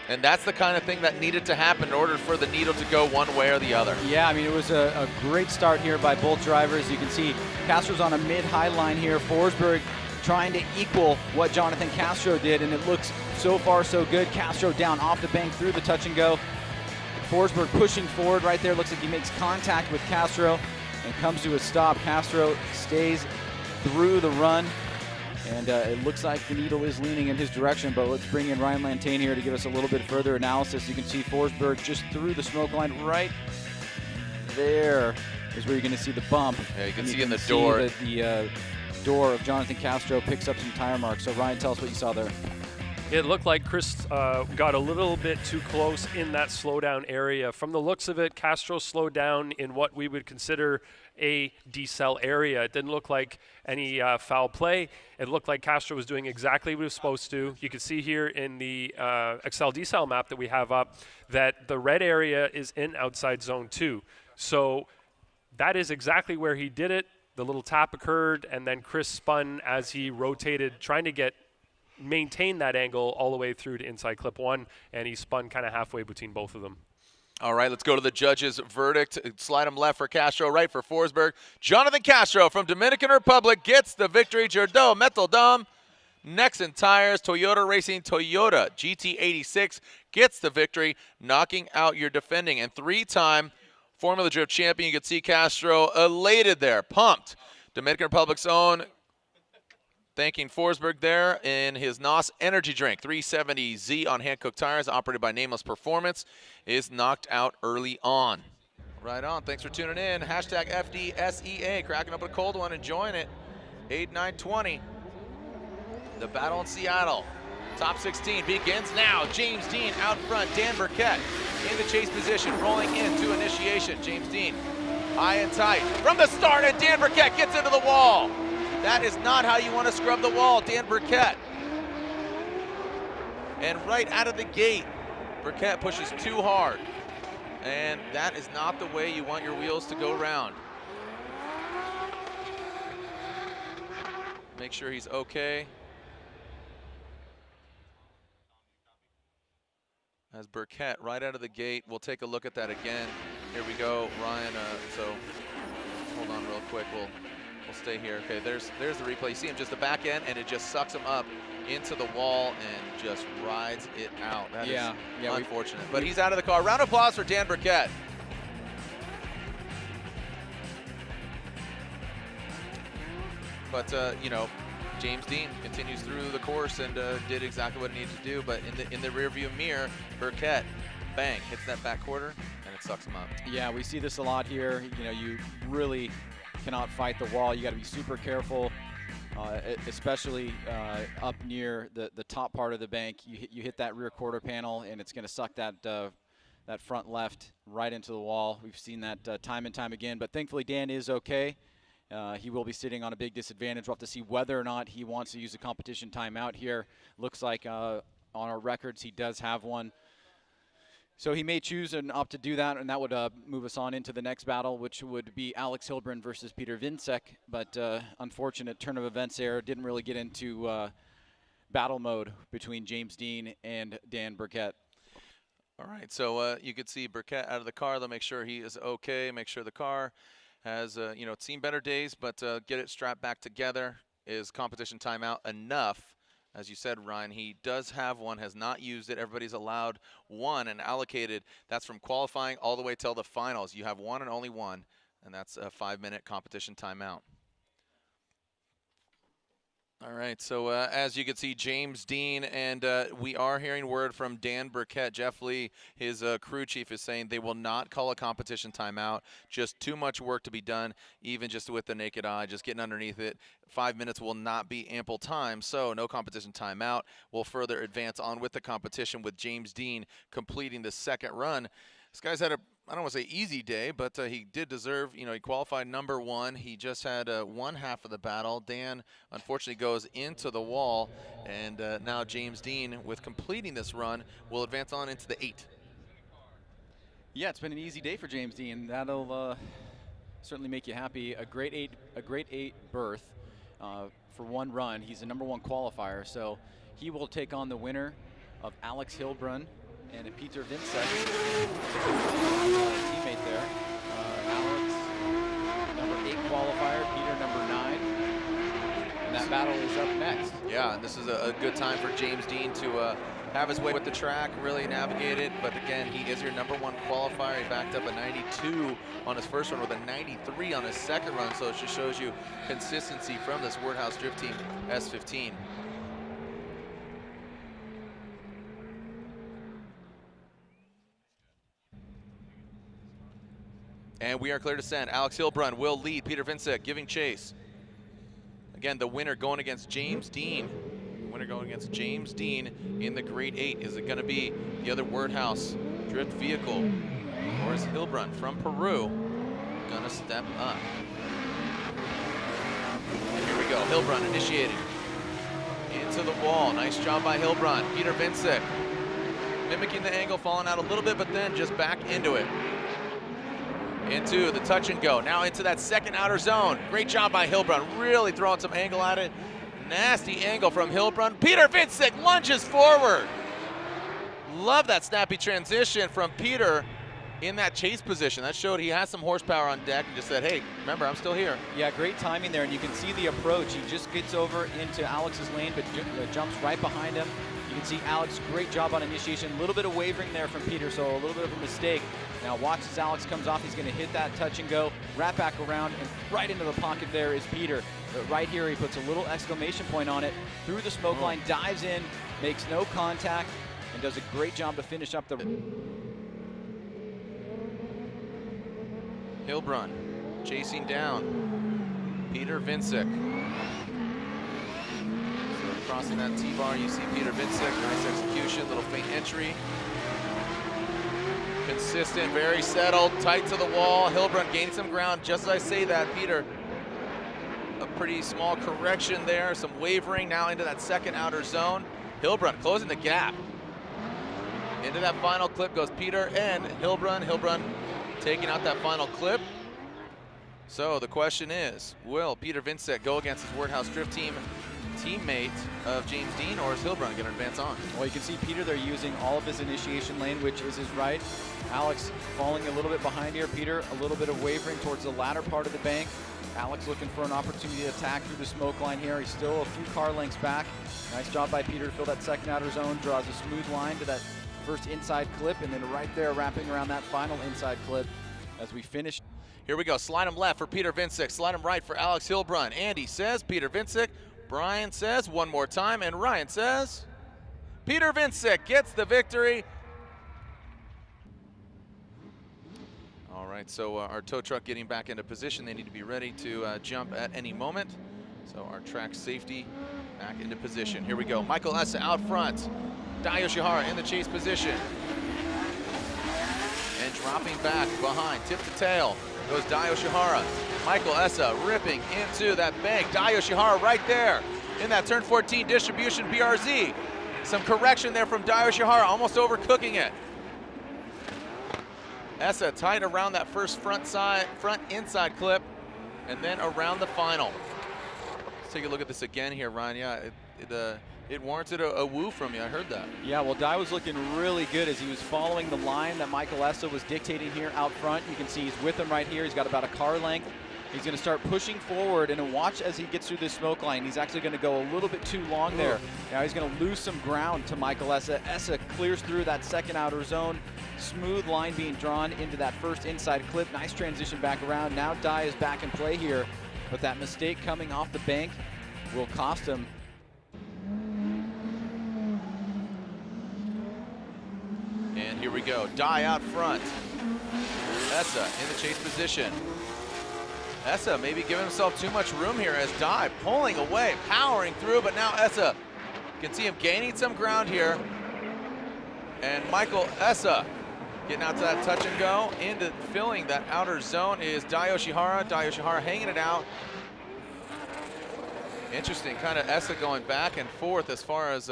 And that's the kind of thing that needed to happen in order for the needle to go one way or the other. Yeah, I mean, it was a great start here by both drivers. You can see Castro's on a mid-high line here. Forsberg trying to equal what Jonathan Castro did, and it looks so far so good. Castro down off the bank through the touch and go. Forsberg pushing forward right there. Looks like he makes contact with Castro and comes to a stop. Castro stays through the run. And it looks like the needle is leaning in his direction, but let's bring in Ryan Lantain here to give us a little bit further analysis. You can see Forsberg just through the smoke line right there is where you're going to see the bump. Yeah, you can see in the door. The door of Jonathan Castro picks up some tire marks. So Ryan, tell us what you saw there. It looked like Chris got a little bit too close in that slowdown area. From the looks of it, Castro slowed down in what we would consider a decel area. It didn't look like any foul play. It looked like Castro was doing exactly what he was supposed to. You can see here in the Excel decel map that we have up that the red area is in outside zone 2. So that is exactly where he did it. The little tap occurred, and then Chris spun as he rotated, trying to maintain that angle all the way through to inside clip 1, and he spun kind of halfway between both of them. All right, let's go to the judges' verdict. Slide him left for Castro, right for Forsberg. Jonathan Castro from Dominican Republic gets the victory. Jordo Meteldam, Nexen Tires, Toyota Racing, Toyota GT86 gets the victory, knocking out your defending and 3-time Formula Drift champion. You can see Castro elated there, pumped. Dominican Republic's own thanking Forsberg there in his NOS energy drink. 370Z on Hankook tires, operated by Nameless Performance, is knocked out early on. Right on. Thanks for tuning in. Hashtag FDSEA. Cracking up a cold one. Enjoying it. 8-9-20. The battle in Seattle. Top 16 begins now. James Dean out front. Dan Burkett in the chase position, rolling into initiation. James Dean high and tight from the start, and Dan Burkett gets into the wall. That is not how you want to scrub the wall, Dan Burkett. And right out of the gate, Burkett pushes too hard. And that is not the way you want your wheels to go round. Make sure he's okay. As Burkett right out of the gate, we'll take a look at that again. Here we go, Ryan. So hold on real quick. We'll stay here. Okay, there's the replay. You see him just the back end, and it just sucks him up into the wall and just rides it out. That is unfortunate. But he's out of the car. Round of applause for Dan Burkett. But you know, James Dean continues through the course and did exactly what he needed to do. But in the rearview mirror, Burkett, bang, hits that back quarter, and it sucks him up. Yeah, we see this a lot here. You know, you really cannot fight the wall. You got to be super careful, especially up near the top part of the bank. You hit that rear quarter panel, and it's going to suck that that front left right into the wall. We've seen that time and time again. But thankfully, Dan is okay. He will be sitting on a big disadvantage. We'll have to see whether or not he wants to use a competition timeout here. Looks like on our records he does have one. So he may choose and opt to do that, and that would move us on into the next battle, which would be Alex Hilbrun versus Peter Vincek. But unfortunate turn of events there. Didn't really get into battle mode between James Dean and Dan Burkett. All right, so you could see Burkett out of the car. They'll make sure he is okay, make sure the car has, you know, it's seen better days, but get it strapped back together. Is competition timeout enough? As you said, Ryan, he does have one, has not used it. Everybody's allowed one and allocated. That's from qualifying all the way till the finals. You have one and only one, and that's a 5-minute competition timeout. All right, so as you can see, James Dean, and we are hearing word from Dan Burkett. Jeff Lee, his crew chief, is saying they will not call a competition timeout. Just too much work to be done, even just with the naked eye, just getting underneath it. 5 minutes will not be ample time, so no competition timeout. We'll further advance on with the competition with James Dean completing the second run. This guy's had a, I don't want to say easy day, but he did deserve, you know, he qualified #1. He just had one half of the battle. Dan, unfortunately, goes into the wall, and now James Dean, with completing this run, will advance on into the 8. Yeah, it's been an easy day for James Dean. That'll certainly make you happy. A great eight berth for one run. He's a #1 qualifier, so he will take on the winner of Alex Hilbrun and Peter Vincek, teammate there. Alex, #8 qualifier, Peter, #9. And that battle is up next. Yeah, and this is a good time for James Dean to have his way with the track, really navigate it. But again, he is your #1 qualifier. He backed up a 92 on his first run with a 93 on his second run. So it just shows you consistency from this Wordhouse Drift Team S15. And we are clear to send. Alex Hilbrun will lead. Peter Vincek giving chase. Again, the winner going against James Dean. The winner going against James Dean in the Grade 8. Is it going to be the other Wordhouse drift vehicle? Or is Hilbrun from Peru going to step up? And here we go. Hilbrun initiating. Into the wall. Nice job by Hilbrun. Peter Vincek mimicking the angle, falling out a little bit, but then just back into it. Into the touch and go. Now into that second outer zone. Great job by Hilbrun. Really throwing some angle at it. Nasty angle from Hilbrun. Peter Vincek lunges forward. Love that snappy transition from Peter in that chase position. That showed he has some horsepower on deck and just said, hey, remember, I'm still here. Yeah, great timing there, and you can see the approach. He just gets over into Alex's lane, but jumps right behind him. You can see Alex, great job on initiation. A little bit of wavering there from Peter, so a little bit of a mistake. Now watch as Alex comes off. He's going to hit that touch and go, wrap back around, and right into the pocket there is Peter. But right here, he puts a little exclamation point on it. Through the smoke line, dives in, makes no contact, and does a great job to finish up the... Hilbrun chasing down Peter Vincek. So crossing that T-bar, you see Peter Vincek. Nice execution, little feint entry. Consistent, very settled, tight to the wall. Hilbrun gaining some ground. Just as I say that, Peter, a pretty small correction there, some wavering now into that second outer zone. Hilbrun closing the gap. Into that final clip goes Peter and Hilbrun. Hilbrun taking out that final clip. So the question is, will Peter Vincek go against his Wordhouse Drift Team teammate of James Dean, or is Hilbrun going to advance on? Well, you can see Peter there using all of his initiation lane, which is his right. Alex falling a little bit behind here. Peter a little bit of wavering towards the latter part of the bank. Alex looking for an opportunity to attack through the smoke line here. He's still a few car lengths back. Nice job by Peter to fill that second outer zone, draws a smooth line to that first inside clip, and then right there wrapping around that final inside clip as we finish. Here we go, slide him left for Peter Vincek, slide him right for Alex Hilbrun. Andy says Peter Vincek, Brian says one more time, and Ryan says Peter Vincek gets the victory. All right, so our tow truck getting back into position. They need to be ready to jump at any moment. So our track safety back into position. Here we go, Michael Essa out front. Dai Yoshihara in the chase position. And dropping back behind, tip to tail, goes Dai Yoshihara. Michael Essa ripping into that bank. Dai Yoshihara right there in that turn 14 distribution BRZ. Some correction there from Dai Yoshihara, almost overcooking it. Essa tight around that first front inside clip, and then around the final. Let's take a look at this again here, Ryan. Yeah, it warranted a woo from you. I heard that. Yeah, well, Dai was looking really good as he was following the line that Michael Essa was dictating here out front. You can see he's with him right here. He's got about a car length. He's going to start pushing forward, and watch as he gets through this smoke line. He's actually going to go a little bit too long there. Now he's going to lose some ground to Michael Essa. Essa clears through that second outer zone. Smooth line being drawn into that first inside clip. Nice transition back around. Now Dai is back in play here, but that mistake coming off the bank will cost him. And here we go, Dai out front. Essa in the chase position. Essa maybe giving himself too much room here as Dai pulling away, powering through, but now Essa, you can see him gaining some ground here. And Michael Essa Getting out to that touch and go. Into filling that outer zone is Dai Yoshihara. Dai Yoshihara hanging it out. Interesting, kind of Essa going back and forth as far as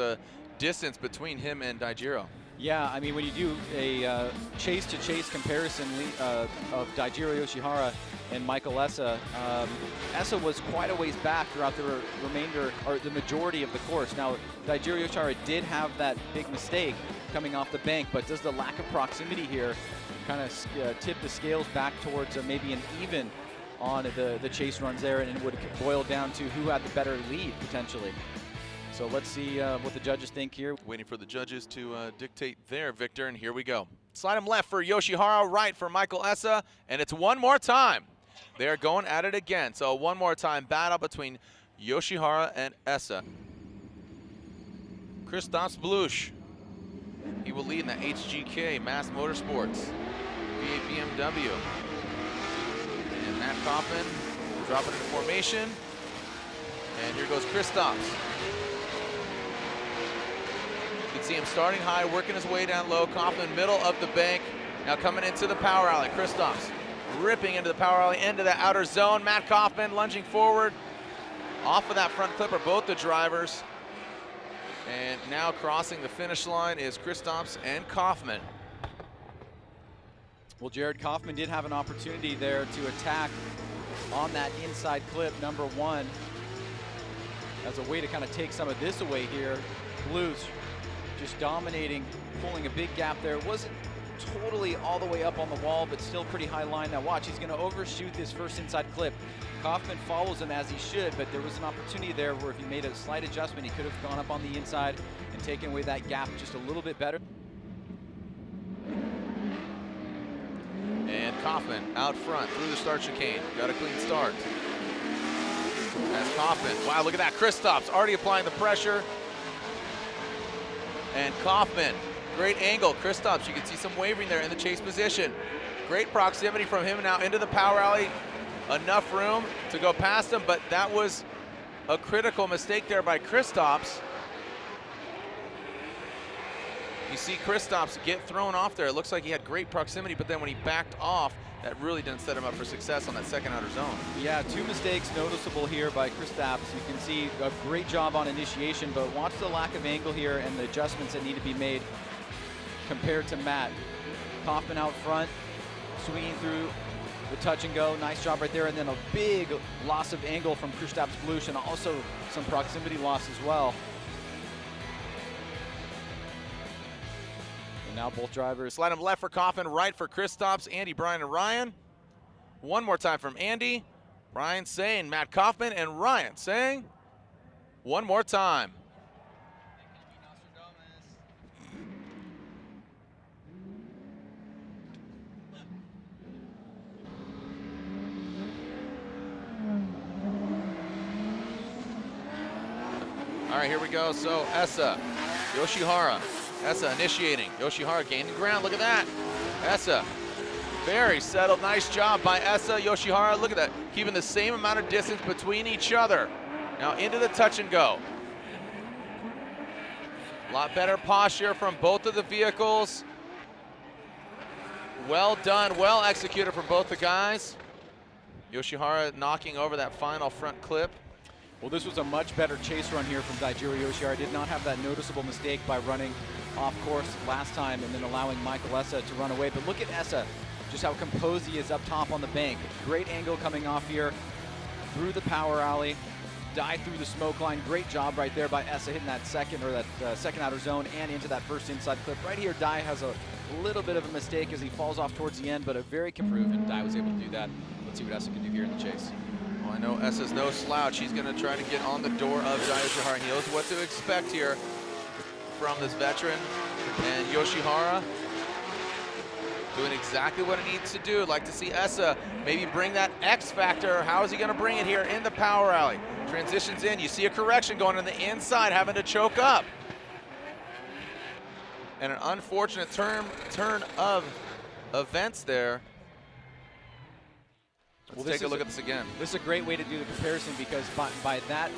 distance between him and Daijiro. Yeah, I mean, when you do a chase-to-chase comparison of Daijiro Yoshihara and Michael Essa, Essa was quite a ways back throughout the remainder, or the majority of the course. Now, Daijiro Yoshihara did have that big mistake coming off the bank, but does the lack of proximity here kind of tip the scales back towards maybe an even on the chase runs there, and it would boil down to who had the better lead, potentially. So let's see what the judges think here. Waiting for the judges to dictate their victor, and here we go. Slide him left for Yoshihara, right for Michael Essa, and it's one more time. They're going at it again. So one more time battle between Yoshihara and Essa. Christophe Bluch, he will lead in the HGK Mass Motorsports V8 BMW. And Matt Kaufman dropping into formation. And here goes Christophe. You can see him starting high, working his way down low. Kaufman middle of the bank. Now coming into the power alley. Christophe ripping into the power alley, into the outer zone. Matt Kaufman lunging forward. Off of that front clipper, both the drivers. And now crossing the finish line is Christophe and Kaufman. Well, Jared, Kaufman did have an opportunity there to attack on that inside clip, number 1, as a way to kind of take some of this away here. Blues just dominating, pulling a big gap there. Wasn't totally all the way up on the wall, but still pretty high line. Now watch, he's going to overshoot this first inside clip. Kaufman follows him as he should, but there was an opportunity there where if he made a slight adjustment, he could have gone up on the inside and taken away that gap just a little bit better. And Kaufman out front through the start chicane. Got a clean start. As Kaufman, wow, look at that. Christophe's already applying the pressure. And Kaufman, great angle. Christophe, you can see some wavering there in the chase position. Great proximity from him now into the power alley. Enough room to go past him, but that was a critical mistake there by Christophe. You see Christophe get thrown off there. It looks like he had great proximity, but then when he backed off, that really didn't set him up for success on that second outer zone. Yeah, 2 mistakes noticeable here by Christophe. You can see a great job on initiation, but watch the lack of angle here and the adjustments that need to be made compared to Matt. Kaufman out front, swinging through the touch and go. Nice job right there, and then a big loss of angle from Christophe Bluch, and also some proximity loss as well. And now both drivers. Slide him left for Kaufman, right for Christophe, Andy, Brian, and Ryan. One more time from Andy. Ryan saying Matt Kaufman, and Ryan saying one more time. All right, here we go. So Essa, Yoshihara. Essa initiating. Yoshihara gaining ground. Look at that. Essa, very settled. Nice job by Essa. Yoshihara, look at that. Keeping the same amount of distance between each other. Now into the touch and go. A lot better posture from both of the vehicles. Well done, well executed from both the guys. Yoshihara knocking over that final front clip. Well, this was a much better chase run here from Daijiro Yoshihara. Did not have that noticeable mistake by running off course last time and then allowing Michael Essa to run away. But look at Essa, just how composed he is up top on the bank. Great angle coming off here through the power alley, dive through the smoke line. Great job right there by Essa hitting that second outer zone and into that first inside clip. Right here, Dai has a little bit of a mistake as he falls off towards the end, but a very proven. Dai was able to do that. Let's see what Essa can do here in the chase. Well, I know Essa's no slouch. He's going to try to get on the door of Dai Yoshihara. He knows what to expect here from this veteran. And Yoshihara doing exactly what he needs to do. I'd like to see Essa maybe bring that X factor. How is he going to bring it here in the power alley? Transitions in. You see a correction going on the inside, having to choke up. And an unfortunate turn of events there. Let's take a look at this again. This is a great way to do the comparison because by that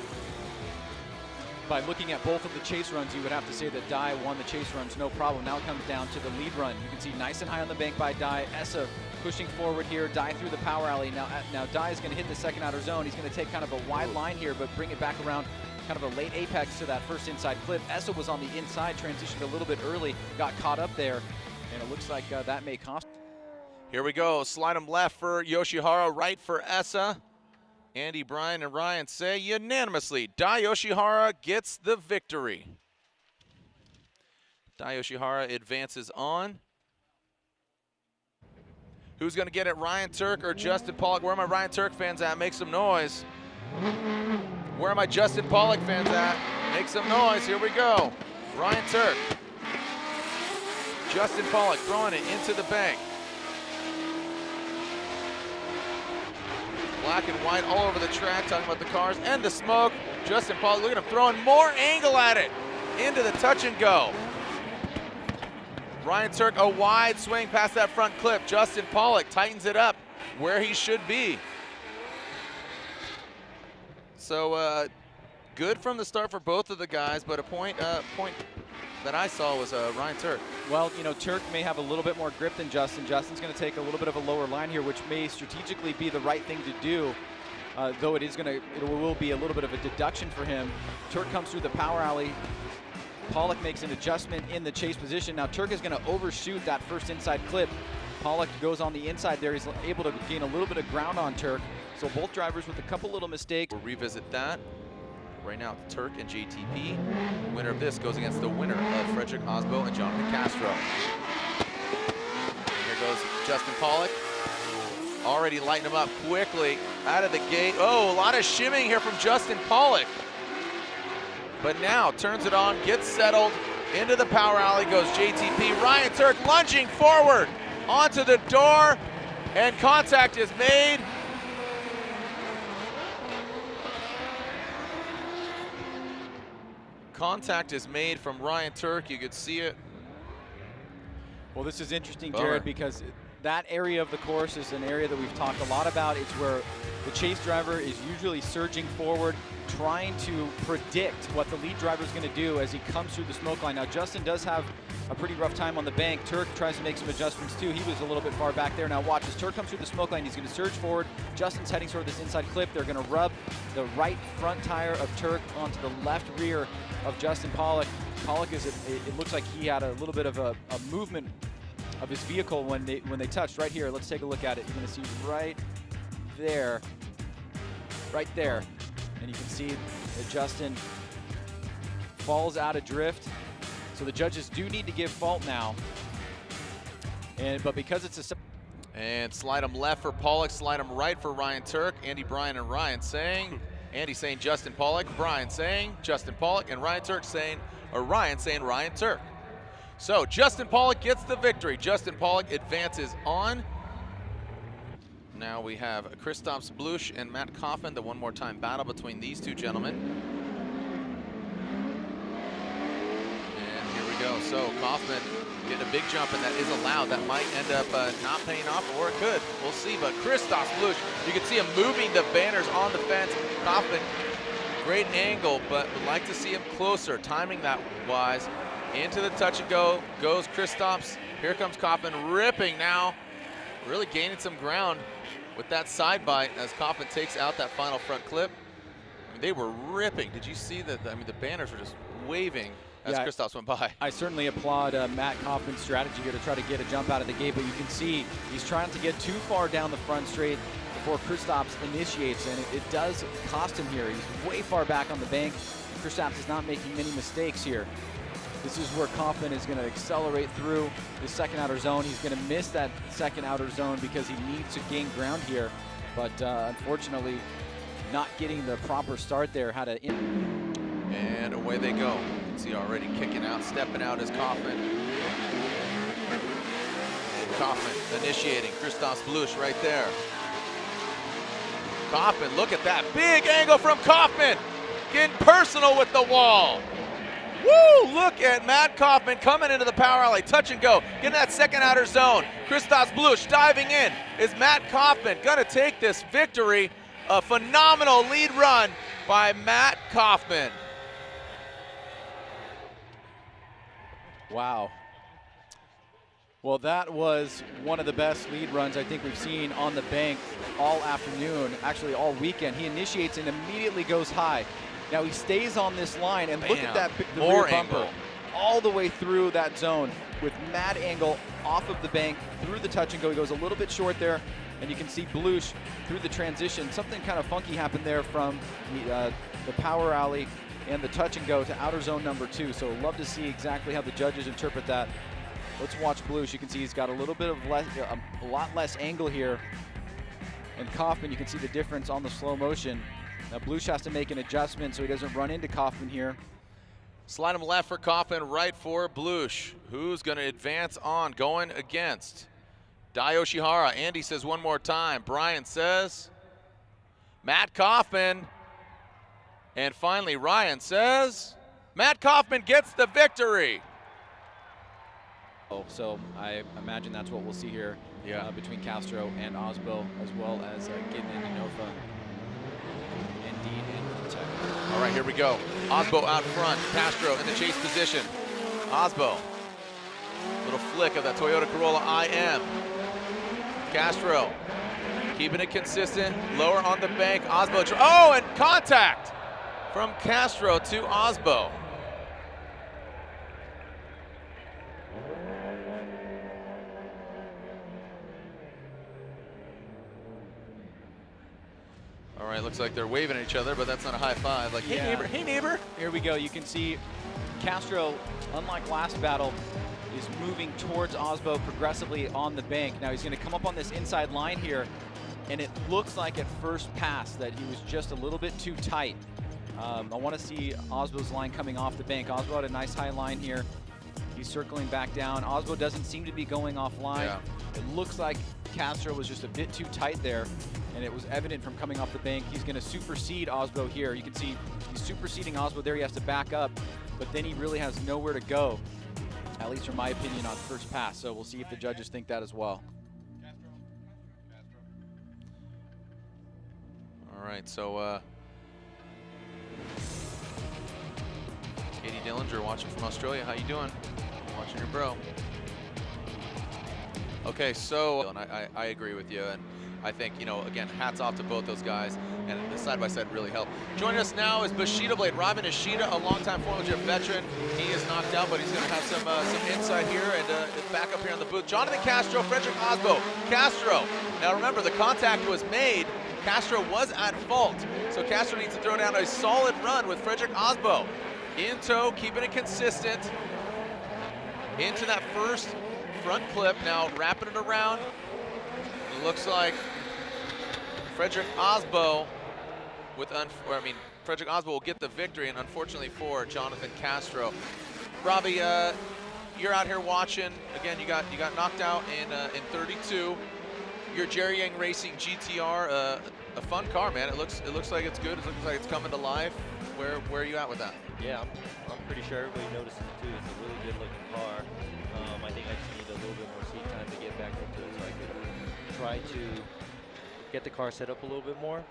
by looking at both of the chase runs, you would have to say that Dye won the chase runs, no problem. Now it comes down to the lead run. You can see nice and high on the bank by Dye. Essa pushing forward here, Dye through the power alley. Now Dye is going to hit the second outer zone. He's going to take kind of a wide line here, but bring it back around, kind of a late apex to that first inside clip. Essa was on the inside, transitioned a little bit early, got caught up there, and it looks like that may cost. Here we go. Slide him left for Yoshihara, right for Essa. Andy, Brian, and Ryan say unanimously, Dai Yoshihara gets the victory. Dai Yoshihara advances on. Who's going to get it, Ryan Turk or Justin Pollock? Where are my Ryan Turk fans at? Make some noise. Where are my Justin Pollock fans at? Make some noise. Here we go. Ryan Turk. Justin Pollock throwing it into the bank. Black and white all over the track, talking about the cars and the smoke. Justin Pollock, look at him throwing more angle at it. Into the touch and go. Ryan Turk, a wide swing past that front clip. Justin Pollock tightens it up where he should be. So good from the start for both of the guys, but a point that I saw was Ryan Turk. Well, you know, Turk may have a little bit more grip than Justin. Justin's going to take a little bit of a lower line here, which may strategically be the right thing to do, though it will be a little bit of a deduction for him. Turk comes through the power alley. Pollock makes an adjustment in the chase position. Now Turk is going to overshoot that first inside clip. Pollock goes on the inside there. He's able to gain a little bit of ground on Turk. So both drivers with a couple little mistakes. We'll revisit that. Right now, Turk and JTP. The winner of this goes against the winner of Frederick Osbo and Jonathan Castro. Here goes Justin Pollock. Already lighting him up quickly out of the gate. Oh, a lot of shimming here from Justin Pollock. But now turns it on, gets settled. Into the power alley goes JTP. Ryan Turk lunging forward onto the door, and contact is made. Contact is made from Ryan Turk. You could see it. Well, this is interesting, Jared, because that area of the course is an area that we've talked a lot about. It's where the chase driver is usually surging forward, trying to predict what the lead driver is going to do as he comes through the smoke line. Now, Justin does have a pretty rough time on the bank. Turk tries to make some adjustments too. He was a little bit far back there. Now watch, as Turk comes through the smoke line, he's going to surge forward. Justin's heading toward this inside clip. They're going to rub the right front tire of Turk onto the left rear of Justin Pollock. Pollock is, it looks like he had a little bit of a movement of his vehicle when they touched. Right here, let's take a look at it. You're going to see right there, and you can see that Justin falls out of drift. So the judges do need to give fault now, but because it's a... And slide him left for Pollock, slide him right for Ryan Turk. Andy, Brian, and Ryan saying, Andy saying Justin Pollock, Brian saying Justin Pollock, and Ryan Turk saying, or Ryan saying Ryan Turk. So Justin Pollock gets the victory. Justin Pollock advances on. Now we have Christoph Blush and Matt Coffin, the one more time battle between these two gentlemen. And here we go. So Kaufman getting a big jump, and that is allowed. That might end up not paying off, or it could. We'll see. But Christoph Blush, you can see him moving the banners on the fence. Kaufman, great angle, but would like to see him closer, timing that wise. Into the touch and go goes Christophs. Here comes Kaufman, ripping now, really gaining some ground with that side bite as Kaufman takes out that final front clip. I mean, they were ripping. Did you see that? I mean, the banners were just waving as Christophs went by. I certainly applaud Matt Kaufman's strategy here to try to get a jump out of the gate, but you can see he's trying to get too far down the front straight before Christophs initiates, and it does cost him here. He's way far back on the bank. Christophs is not making many mistakes here. This is where Kaufman is going to accelerate through the second outer zone. He's going to miss that second outer zone because he needs to gain ground here. But unfortunately, not getting the proper start there. And away they go. You can see already kicking out, stepping out is Kaufman. And Kaufman initiating. Christoph Blush right there. Kaufman, look at that. Big angle from Kaufman. Getting personal with the wall. Woo! Look at Matt Kaufman coming into the power alley, touch and go, getting that second outer zone. Christoph Blush diving in. Is Matt Kaufman gonna take this victory? A phenomenal lead run by Matt Kaufman. Wow. Well, that was one of the best lead runs I think we've seen on the bank all afternoon, actually all weekend. He initiates and immediately goes high. Now he stays on this line, and look at that, the More rear bumper. angle. All the way through that zone with mad angle off of the bank, through the touch and go. He goes a little bit short there, and you can see Blush through the transition. Something kind of funky happened there from the power alley and the touch and go to outer zone number 2. So love to see exactly how the judges interpret that. Let's watch Blush. You can see he's got a little bit of a lot less angle here. And Kaufman, you can see the difference on the slow motion. Now Blush has to make an adjustment so he doesn't run into Kaufman here. Slide him left for Kaufman, right for Blush. Who's going to advance on, going against Dai Yoshihara. Andy says one more time. Brian says Matt Kaufman. And finally, Ryan says Matt Kaufman gets the victory. So I imagine that's what we'll see here between Castro and Osbo, as well as Gidden and Inofa, and Dean and Tech. All right, here we go. Osbo out front, Castro in the chase position. Osbo, little flick of that Toyota Corolla IM. Castro keeping it consistent, lower on the bank. Osbo, oh, and contact from Castro to Osbo. All right, looks like they're waving at each other, but that's not a high five. Like, hey neighbor, hey neighbor. Here we go. You can see Castro, unlike last battle, is moving towards Osbo progressively on the bank. Now he's going to come up on this inside line here, and it looks like at first pass that he was just a little bit too tight. I want to see Osbo's line coming off the bank. Osbo had a nice high line here. He's circling back down. Osbo doesn't seem to be going offline. Yeah. It looks like Castro was just a bit too tight there, and it was evident from coming off the bank. He's going to supersede Osbo here. You can see he's superseding Osbo there. He has to back up, but then he really has nowhere to go, at least from my opinion, on first pass. So we'll see if the judges think that as well. All right, so Katie Dillinger watching from Australia. How you doing? Watching your bro. Okay, so and I agree with you, and I think, you know, again, hats off to both those guys, and the side-by-side really helped. Joining us now is Bushido Blade. Robin Ishida, a longtime FormulaD veteran. He is knocked out, but he's going to have some insight here and back up here in the booth. Jonathan Castro, Frederick Osbo. Castro, now remember, the contact was made. Castro was at fault, so Castro needs to throw down a solid run with Frederick Osbo. In tow, keeping it consistent. Into that first front clip, now wrapping it around. It looks like Frederick Osbo Frederick Osbo will get the victory, and unfortunately for Jonathan Castro. Robbie, you're out here watching. Again, you got knocked out in 32. Your Jerry Yang Racing GTR, a fun car, man. It looks like it's good. It looks like it's coming to life. Where are you at with that? Yeah, I'm pretty sure everybody notices it too. It's a really good looking car. I think I just need a little bit more seat time to get back into it so I could try to get the car set up a little bit more.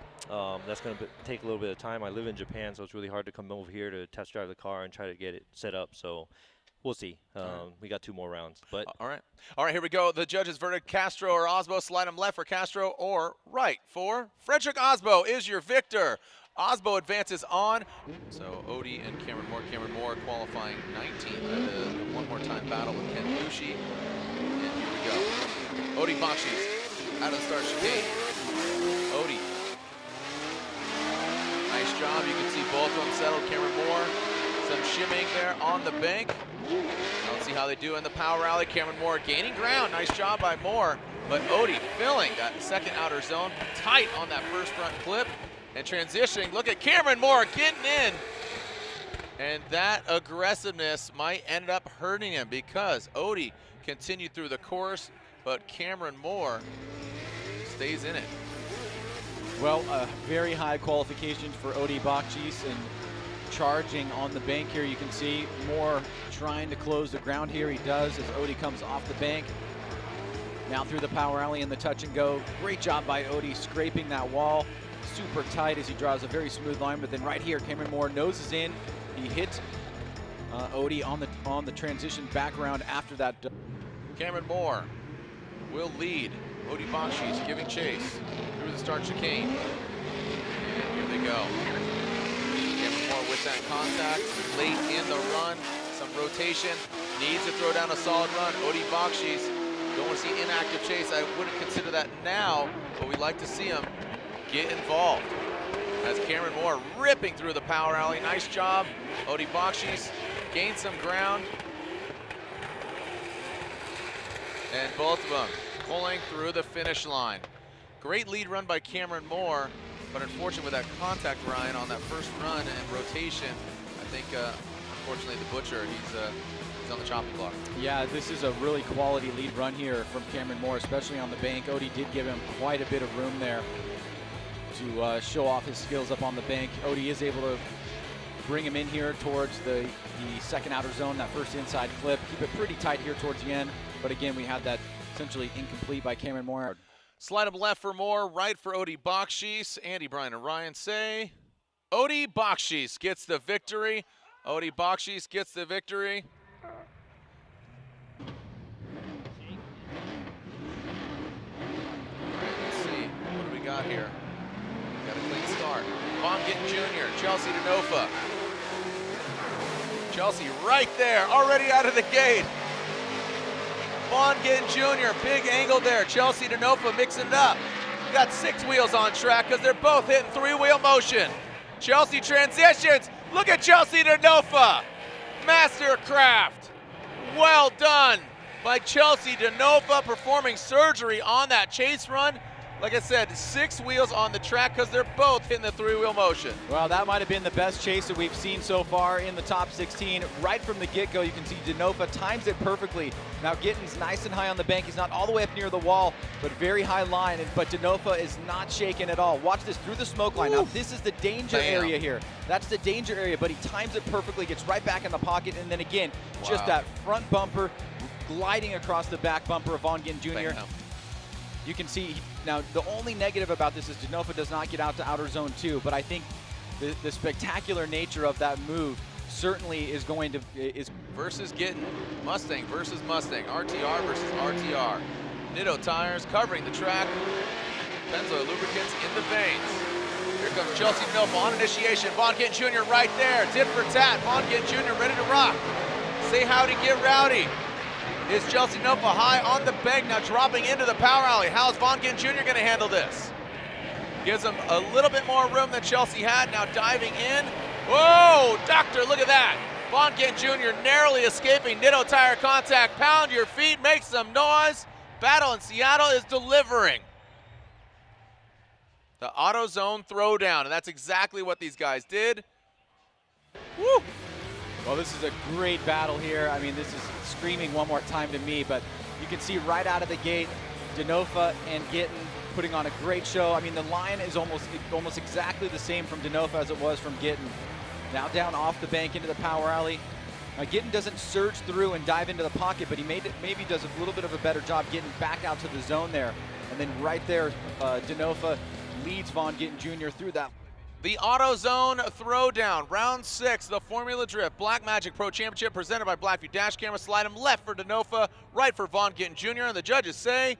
That's going to take a little bit of time. I live in Japan, so it's really hard to come over here to test drive the car and try to get it set up. So we'll see. We got 2 more rounds. But all right, here we go. The judges' verdict: Castro or Osbo. Slide him left for Castro or right for Frederick Osbo is your victor. Osbo advances on. So Odie and Cameron Moore. Cameron Moore qualifying 19th at the one more time battle with Ken Lushi. And here we go. Odie Bakshis out of the start chicane. Odie. Nice job. You can see both of them settled. Cameron Moore, some shimming there on the bank. Let's see how they do in the power rally. Cameron Moore gaining ground. Nice job by Moore. But Odie filling that second outer zone. Tight on that first front clip. And transitioning, look at Cameron Moore getting in. And that aggressiveness might end up hurting him because Odie continued through the course, but Cameron Moore stays in it. Well, very high qualifications for Odie Bakshis, and charging on the bank here. You can see Moore trying to close the ground here. He does as Odie comes off the bank. Now through the power alley and the touch and go. Great job by Odie scraping that wall. Super tight as he draws a very smooth line, but then right here, Cameron Moore noses in. He hits Odie on the transition back around after that. Cameron Moore will lead. Odie Bakshi's giving chase through the start chicane. And here they go. Cameron Moore with that contact late in the run. Some rotation. Needs to throw down a solid run. Odie Bakshi's don't want to see inactive chase. I wouldn't consider that now, but we like to see him get involved. As Cameron Moore ripping through the power alley. Nice job. Odie Bakshi's gained some ground. And both of them pulling through the finish line. Great lead run by Cameron Moore, but unfortunately with that contact, Ryan, on that first run and rotation, I think, unfortunately, the Butcher, he's on the chopping block. Yeah, this is a really quality lead run here from Cameron Moore, especially on the bank. Odie did give him quite a bit of room there to show off his skills up on the bank. Odie is able to bring him in here towards the second outer zone, that first inside clip. Keep it pretty tight here towards the end. But again, we had that essentially incomplete by Cameron Moore. Slide him left for Moore, right for Odie Bakshi's. Andy, Brian, and Ryan say Odie Bakshi's gets the victory. Odie Bakshi's gets the victory. Let's see, what do we got here? Got a clean start. Von Gittin Jr., Chelsea Denofa. Chelsea right there, already out of the gate. Von Gittin Jr., big angle there. Chelsea Denofa mixing it up. We got 6 wheels on track because they're both hitting 3-wheel motion. Chelsea transitions. Look at Chelsea Denofa. Mastercraft. Well done by Chelsea Denofa, performing surgery on that chase run. Like I said, 6 wheels on the track because they're both hitting the 3-wheel motion. Well, that might have been the best chase that we've seen so far in the top 16. Right from the get-go, you can see Denofa times it perfectly. Now Gittin's nice and high on the bank. He's not all the way up near the wall, but very high line. But Denofa is not shaken at all. Watch this through the smoke line. Now this is the danger area here. That's the danger area, but he times it perfectly, gets right back in the pocket, and then again, just that front bumper gliding across the back bumper of Von Gittin Jr. You can see now the only negative about this is Denofa does not get out to outer zone 2, but I think the spectacular nature of that move certainly is going to versus Gittin, Mustang versus Mustang, RTR versus RTR. Nitto tires covering the track. Benzoyl lubricants in the veins. Here comes Chelsea Denofa on initiation. Von Gittin Jr. right there, tit for tat. Von Gittin Jr. ready to rock. Say howdy, get rowdy. Is Chelsea Denofa high on the bank, now dropping into the power alley. How's Von Gittin Jr. going to handle this? Gives him a little bit more room than Chelsea had, now diving in. Whoa, doctor, look at that. Von Gittin Jr. narrowly escaping Nitto tire contact. Pound your feet, make some noise. Battle in Seattle is delivering. The AutoZone throwdown, and that's exactly what these guys did. Woo! Well, this is a great battle here. I mean, this is screaming one more time to me, but you can see right out of the gate, Denofa and Gittin putting on a great show. I mean, the line is almost exactly the same from Denofa as it was from Gittin. Now down off the bank into the power alley. Now Gittin doesn't surge through and dive into the pocket, but he maybe does a little bit of a better job getting back out to the zone there. And then right there, Denofa leads Von Gittin Jr. through that. The AutoZone Throwdown, round 6, the Formula Drift Black Magic Pro Championship presented by Blackview Dash Camera. Slide him left for Denofa, right for Von Gittin Jr. And the judges say,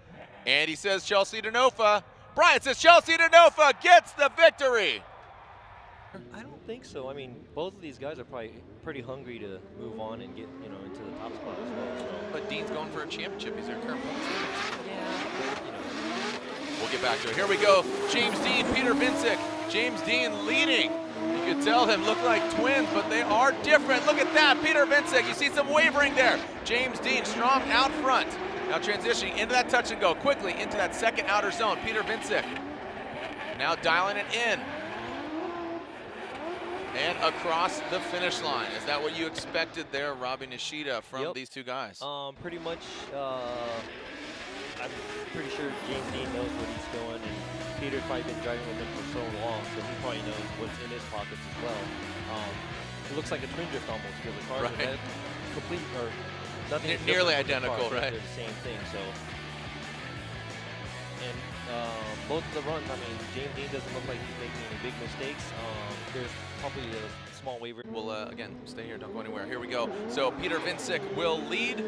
Andy says Chelsea Denofa. Brian says Chelsea Denofa gets the victory. I don't think so. I mean, both of these guys are probably pretty hungry to move on and get, into the top spot as well. So. But Dean's going for a championship. He's their current points leader. Yeah, but, We'll get back to it. Here we go. James Dean, Peter Vincic. James Dean leading. You could tell them look like twins, but they are different. Look at that, Peter Vincic. You see some wavering there. James Dean strong out front. Now transitioning into that touch and go quickly into that second outer zone. Peter Vincic now dialing it in. And across the finish line. Is that what you expected there, Robbie Nishida, from these two guys? Pretty much. I'm pretty sure James Dean knows what he's doing, and Peter's probably been driving with him for so long, so he probably knows what's in his pockets as well. It looks like a twin drift almost, because the cars are complete, or nothing. Nearly identical, cars, right? They're the same thing, so. And Both of the runs, I mean, James Dean doesn't look like he's making any big mistakes. There's probably a small waiver. We'll, again, stay here, don't go anywhere. Here we go. So Peter Vincic will lead.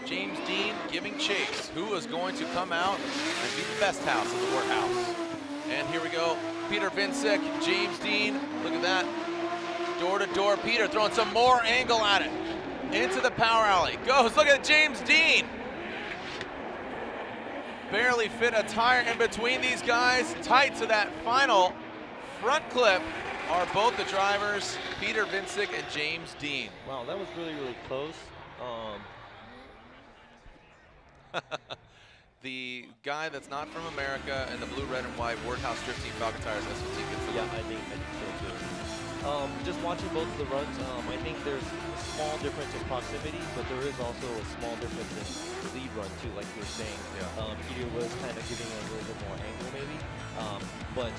James Dean giving chase. Who is going to come out and be the best house in the workhouse? And here we go. Peter Vincic, James Dean. Look at that. Door to door. Peter throwing some more angle at it. Into the power alley. Goes. Look at James Dean. Barely fit a tire in between these guys. Tight to that final front clip are both the drivers, Peter Vincic and James Dean. Wow, that was really, really close. The guy that's not from America and the blue, red, and white Workhouse Drift Team Falcon Tires, that's what gets the Yeah, win. I think so too. Just watching both of the runs, I think there's a small difference in proximity, but there is also a small difference in the lead run too, like you were saying. Yeah. Peter was kind of giving a little bit more angle maybe, but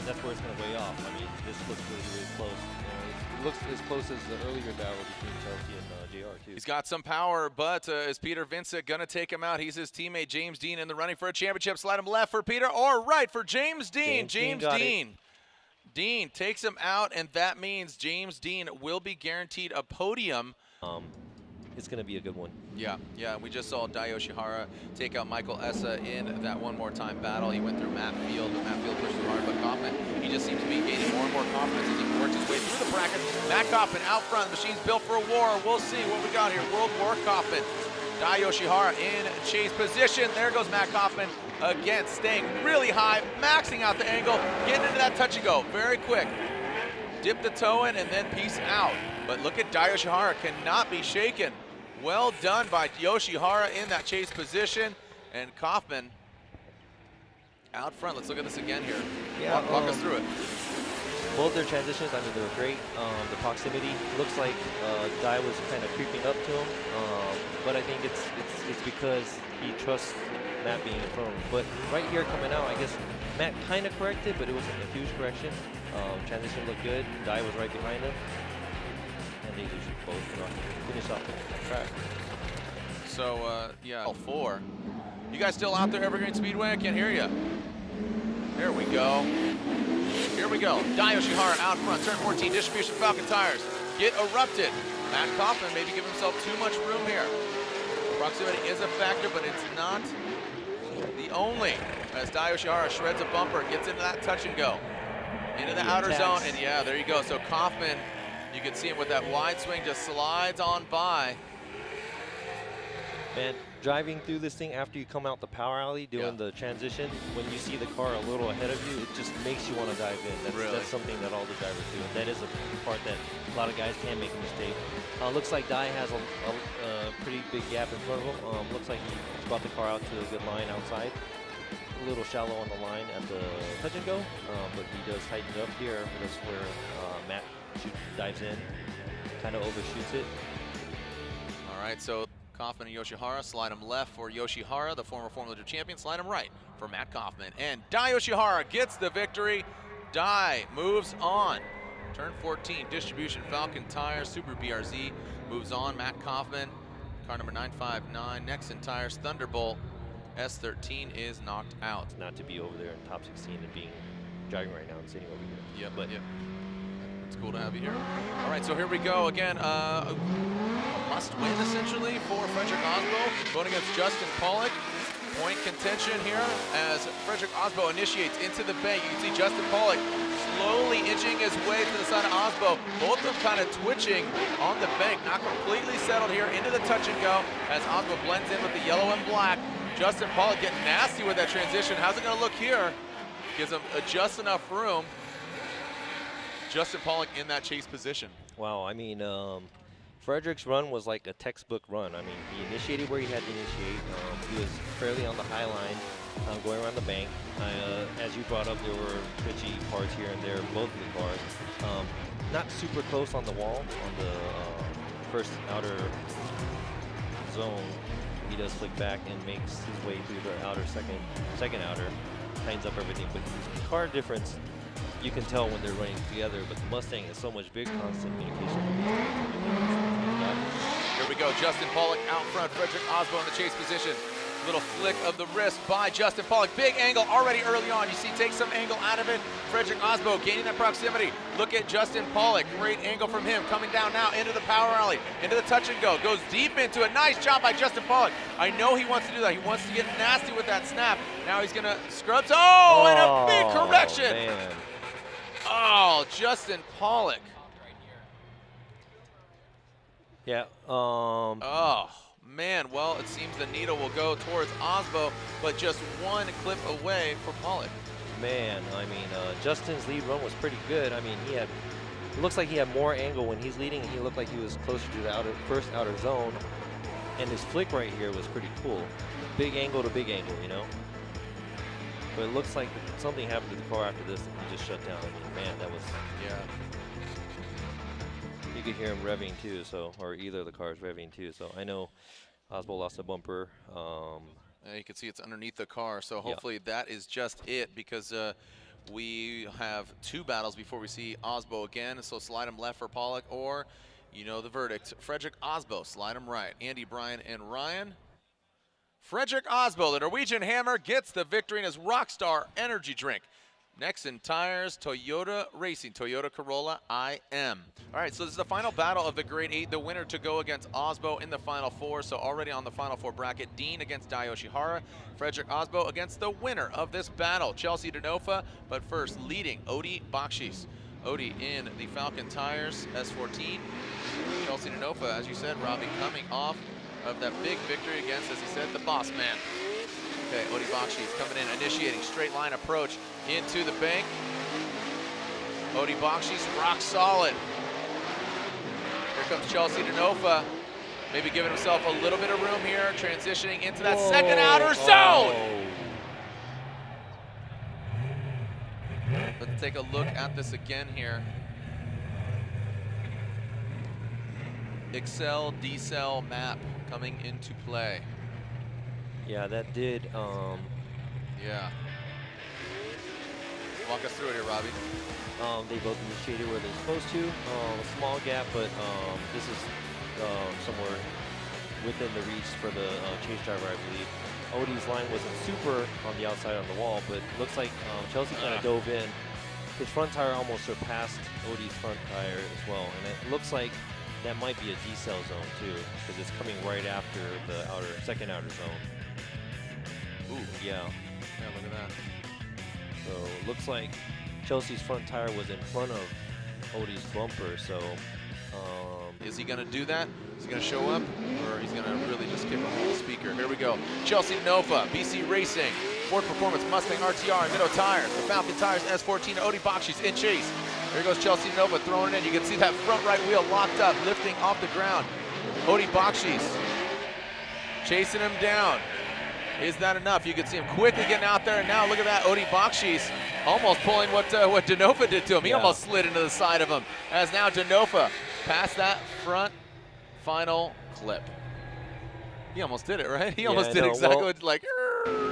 that's where it's going to weigh off. I mean, this looks really, really close. It looks as close as the earlier battle between Chelsea and JR too. He's got some power, but is Peter Vincic going to take him out? He's his teammate, James Dean, in the running for a championship. Slide him left for Peter or right for James Dean. James Dean. Dean takes him out, and that means James Dean will be guaranteed a podium. It's going to be a good one. Yeah, we just saw Dai Yoshihara take out Michael Essa in that one more time battle. He went through Matt Field, but Matt Field pushed too hard, but Kaufman, he just seems to be gaining more and more confidence as he works his way through the bracket. Matt Kaufman out front, the machine's built for a war. We'll see what we got here. World War Kaufman. Dai Yoshihara in chase position. There goes Matt Kaufman again, staying really high, maxing out the angle, getting into that touch and go very quick. Dip the toe in and then peace out. But look at Dai Yoshihara, cannot be shaken. Well done by Yoshihara in that chase position. And Kaufman out front. Let's look at this again here. Yeah, walk us through it. Both their transitions, I mean, they were great. The proximity looks like Dai was kind of creeping up to him, but I think it's because he trusts Matt being in front of him. But right here coming out, I guess Matt kind of corrected, but it wasn't a huge correction. Transition looked good. Dai was right behind him, and they just both finish off the track. So yeah, all four. You guys still out there, Evergreen Speedway? I can't hear you. There we go. Here we go. Dai Yoshihara out front, turn 14, distribution Falcon tires. Get erupted. Matt Kaufman maybe give himself too much room here. Proximity is a factor, but it's not the only. As Dai Yoshihara shreds a bumper, gets into that touch and go. Into the outer zone, and yeah, there you go. So Kaufman, you can see him with that wide swing, just slides on by. Man, driving through this thing after you come out the power alley, doing the transition, when you see the car a little ahead of you, it just makes you want to dive in. That's something that all the drivers do, and that is a part that a lot of guys can make a mistake. Looks like Dai has a pretty big gap in front of him. Looks like he's brought the car out to a good line outside. A little shallow on the line at the touch and go, but he does tighten it up here. That's where Matt dives in, kind of overshoots it. All right, so Kaufman and Yoshihara, slide him left for Yoshihara, the former FormulaD champion. Slide him right for Matt Kaufman. And Dai Yoshihara gets the victory. Dai moves on. Turn 14, distribution Falcon tires, Super BRZ moves on. Matt Kaufman, car number 959, Nexen tires, Thunderbolt. S13 is knocked out. Not to be over there in top 16 and driving right now and sitting over here. Yeah, but it's cool to have you here. All right, so here we go again. A must-win essentially for Frederick Osbo, going against Justin Pollock. Point contention here as Frederick Osbo initiates into the bank. You can see Justin Pollock slowly inching his way to the side of Osbo. Both of them kind of twitching on the bank, not completely settled here into the touch and go as Osbo blends in with the yellow and black. Justin Pollock getting nasty with that transition. How's it going to look here? Gives him just enough room. Justin Pollock in that chase position. Wow, I mean, Frederick's run was like a textbook run. I mean, he initiated where he had to initiate. He was fairly on the high line, going around the bank. As you brought up, there were twitchy parts here and there, both of the cars. Not super close on the wall, on the first outer zone. He does flick back and makes his way through the outer second outer, tightens up everything. But the car difference, you can tell when they're running together, but the Mustang is so much big, constant communication. Here we go, Justin Pollock out front, Frederick Osbo in the chase position. Little flick of the wrist by Justin Pollock. Big angle already early on. You see, take some angle out of it. Frederick Osbo gaining that proximity. Look at Justin Pollock. Great angle from him. Coming down now into the power alley, into the touch and go. Goes deep into it. Nice job by Justin Pollock. I know he wants to do that. He wants to get nasty with that snap. Now he's going to scrub. Oh, and a big correction. Man. Oh, Justin Pollock. Yeah. Oh, man. Well, it seems the needle will go towards Osbo, but just one clip away for Pollock. Man, I mean, Justin's lead run was pretty good. I mean, it looks like he had more angle when he's leading, and he looked like he was closer to the first outer zone. And his flick right here was pretty cool. Big angle to big angle, you know? But it looks like something happened to the car after this, and he just shut down. I mean, man, that was... Yeah. You could hear him revving too, or either of the cars revving too. So I know Osbo lost a bumper. You can see it's underneath the car, so hopefully that is just it, because we have 2 battles before we see Osbo again. So slide him left for Pollock, or you know the verdict. Frederick Osbo, slide him right. Andy, Brian, and Ryan. Frederick Osbo, the Norwegian Hammer, gets the victory in his Rockstar energy drink. Next in tires, Toyota Racing, Toyota Corolla IM. All right, so this is the final battle of the Grade 8. The winner to go against Osbo in the Final Four. So already on the Final Four bracket, Dean against Dai Yoshihara, Frederick Osbo against the winner of this battle, Chelsea Denofa. But first, leading Odi Bakshis. Odi in the Falcon tires, S14. Chelsea Denofa, as you said, Robbie, coming off of that big victory against, as he said, the boss man. Okay, Odi Bakshi is coming in, initiating straight line approach into the bank. Odi Bakshi's rock solid. Here comes Chelsea Denofa, maybe giving himself a little bit of room here, transitioning into that second outer zone. Let's take a look at this again here. Excel, decel map coming into play. Yeah, that did. Yeah. Walk us through it here, Robbie. They both initiated where they're supposed to. A small gap, but this is somewhere within the reach for the chase driver, I believe. Odi's line wasn't super on the outside on the wall, but it looks like Chelsea kind of dove in. His front tire almost surpassed Odi's front tire as well, and it looks like that might be a decel zone too, because it's coming right after the second outer zone. Ooh. Yeah. Yeah, look at that. So it looks like Chelsea's front tire was in front of Odi's bumper, so... is he going to do that? Is he going to show up? Or he's going to really just kick a whole speaker? Here we go. Chelsea Denofa, BC Racing, Ford Performance, Mustang RTR, and Minnow Tires. The Falcon Tires, S14, Odi Bakshi's in chase. Here goes Chelsea Denofa throwing it in. You can see that front right wheel locked up, lifting off the ground. Odi Bakshi's chasing him down. Is that enough? You can see him quickly getting out there, and now look at that. Odi Bakshi's almost pulling what Denofa did to him. He almost slid into the side of him, as now Denofa passed that front final clip. He almost did it, right? He almost did exactly like.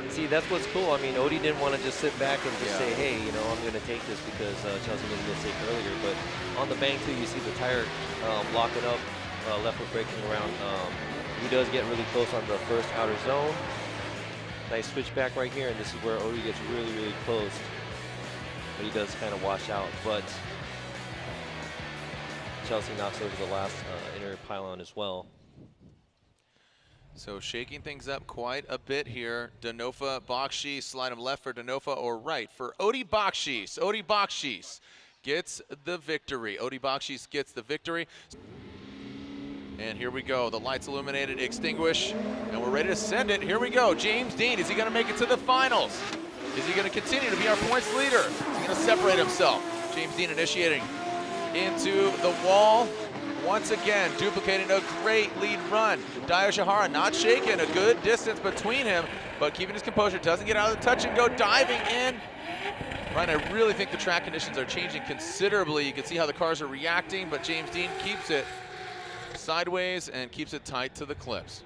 See, that's what's cool. I mean, Odi didn't want to just sit back and just say, hey, you know, I'm going to take this because Chelsea made a mistake earlier. But on the bank, too, you see the tire locking up, left foot braking around. He does get really close on the first outer zone. Nice switchback right here, and this is where Odi gets really, really close. But he does kind of wash out. But Chelsea knocks over the last inner pylon as well. So shaking things up quite a bit here. Denofa, Bakshi, slide him left for Denofa or right for Odi Bakshi's. Odi Bakshi's gets the victory. Odi Bakshi's gets the victory. And here we go. The lights illuminated, extinguish, and we're ready to send it. Here we go. James Dean, is he going to make it to the finals? Is he going to continue to be our points leader? Is he going to separate himself? James Dean initiating into the wall. Once again, duplicating a great lead run. Dai Yoshihara not shaking, a good distance between him, but keeping his composure, doesn't get out of the touch and go, diving in. Ryan, I really think the track conditions are changing considerably. You can see how the cars are reacting, but James Dean keeps it sideways and keeps it tight to the clips.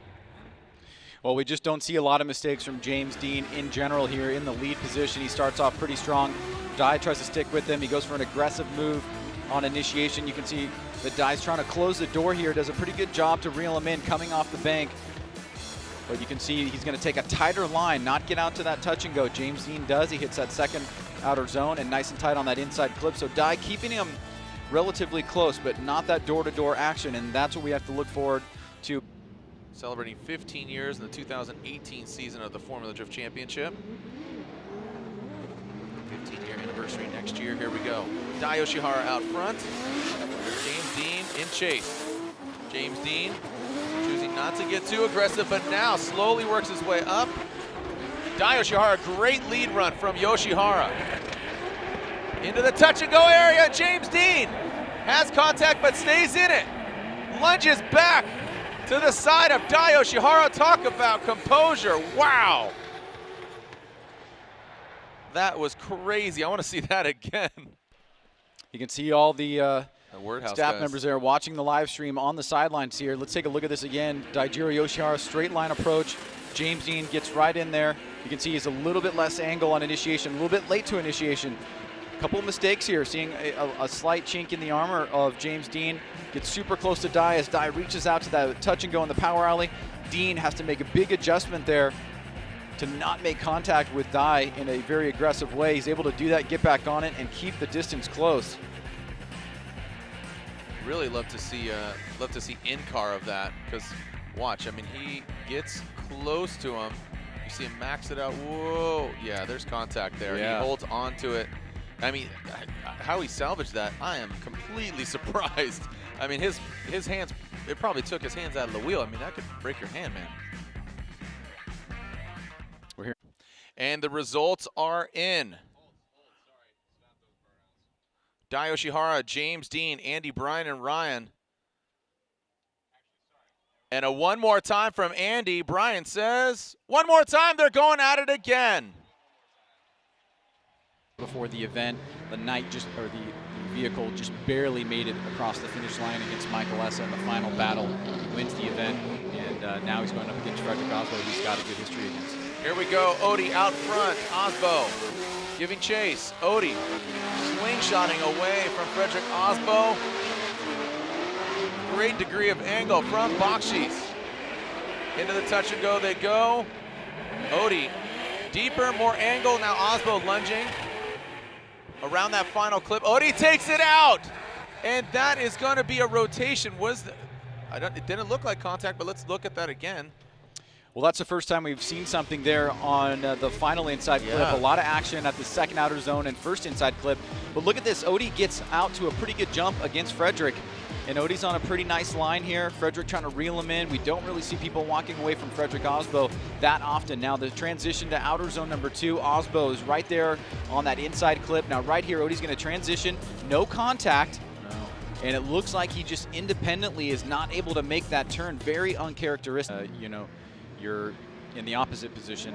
Well, we just don't see a lot of mistakes from James Dean in general here in the lead position. He starts off pretty strong. Dai tries to stick with him. He goes for an aggressive move on initiation. You can see that Dai's trying to close the door here, does a pretty good job to reel him in coming off the bank. But you can see he's going to take a tighter line, not get out to that touch and go. James Dean does. He hits that second outer zone and nice and tight on that inside clip. So Dye keeping him relatively close, but not that door-to-door action, and that's what we have to look forward to. Celebrating 15 years in the 2018 season of the Formula Drift Championship. 15-year anniversary next year. Here we go. Dai Yoshihara out front. James Dean in chase. James Dean choosing not to get too aggressive, but now slowly works his way up. Dai Yoshihara, great lead run from Yoshihara. Into the touch and go area. James Dean has contact but stays in it. Lunges back to the side of Dai Yoshihara. Talk about composure. Wow. That was crazy. I want to see that again. You can see all the staff guys. members there watching the live stream on the sidelines here. Let's take a look at this again. Daijiro Yoshihara, straight line approach. James Dean gets right in there. You can see he's a little bit less angle on initiation, a little bit late to initiation. A couple of mistakes here, seeing a slight chink in the armor of James Dean. Gets super close to Dai as Dai reaches out to that touch and go in the power alley. Dean has to make a big adjustment there to not make contact with Dai in a very aggressive way. He's able to do that, get back on it, and keep the distance close. Really love to see in-car of that, because watch, I mean, he gets close to him. You see him max it out. Whoa, yeah, there's contact there. Yeah. He holds on to it. I mean, how he salvaged that, I am completely surprised. I mean, his hands, it probably took his hands out of the wheel. I mean, that could break your hand, man. We're here. And the results are in. Dai Yoshihara, James Dean, Andy Bryan, and Ryan. And a one more time from Andy. Bryan says, one more time, they're going at it again. Before the event, the vehicle just barely made it across the finish line against Michael Essa in the final battle. He wins the event, and now he's going up against Frederick Osbo, who's got a good history against. Here we go, Odie out front, Osbo giving chase. Odie slingshotting away from Frederick Osbo. Great degree of angle from Bakshis. Into the touch and go they go. Odie deeper, more angle, now Osbo lunging. Around that final clip, Odie takes it out! And that is gonna be a rotation. It didn't look like contact, but let's look at that again. Well, that's the first time we've seen something there on the final inside clip. A lot of action at the second outer zone and first inside clip. But look at this, Odie gets out to a pretty good jump against Frederick. And Odie's on a pretty nice line here. Frederick trying to reel him in. We don't really see people walking away from Frederick Osbo that often. Now the transition to outer zone number 2, Osbo is right there on that inside clip. Now right here, Odie's gonna transition, no contact. And it looks like he just independently is not able to make that turn. Very uncharacteristic. You know, you're in the opposite position.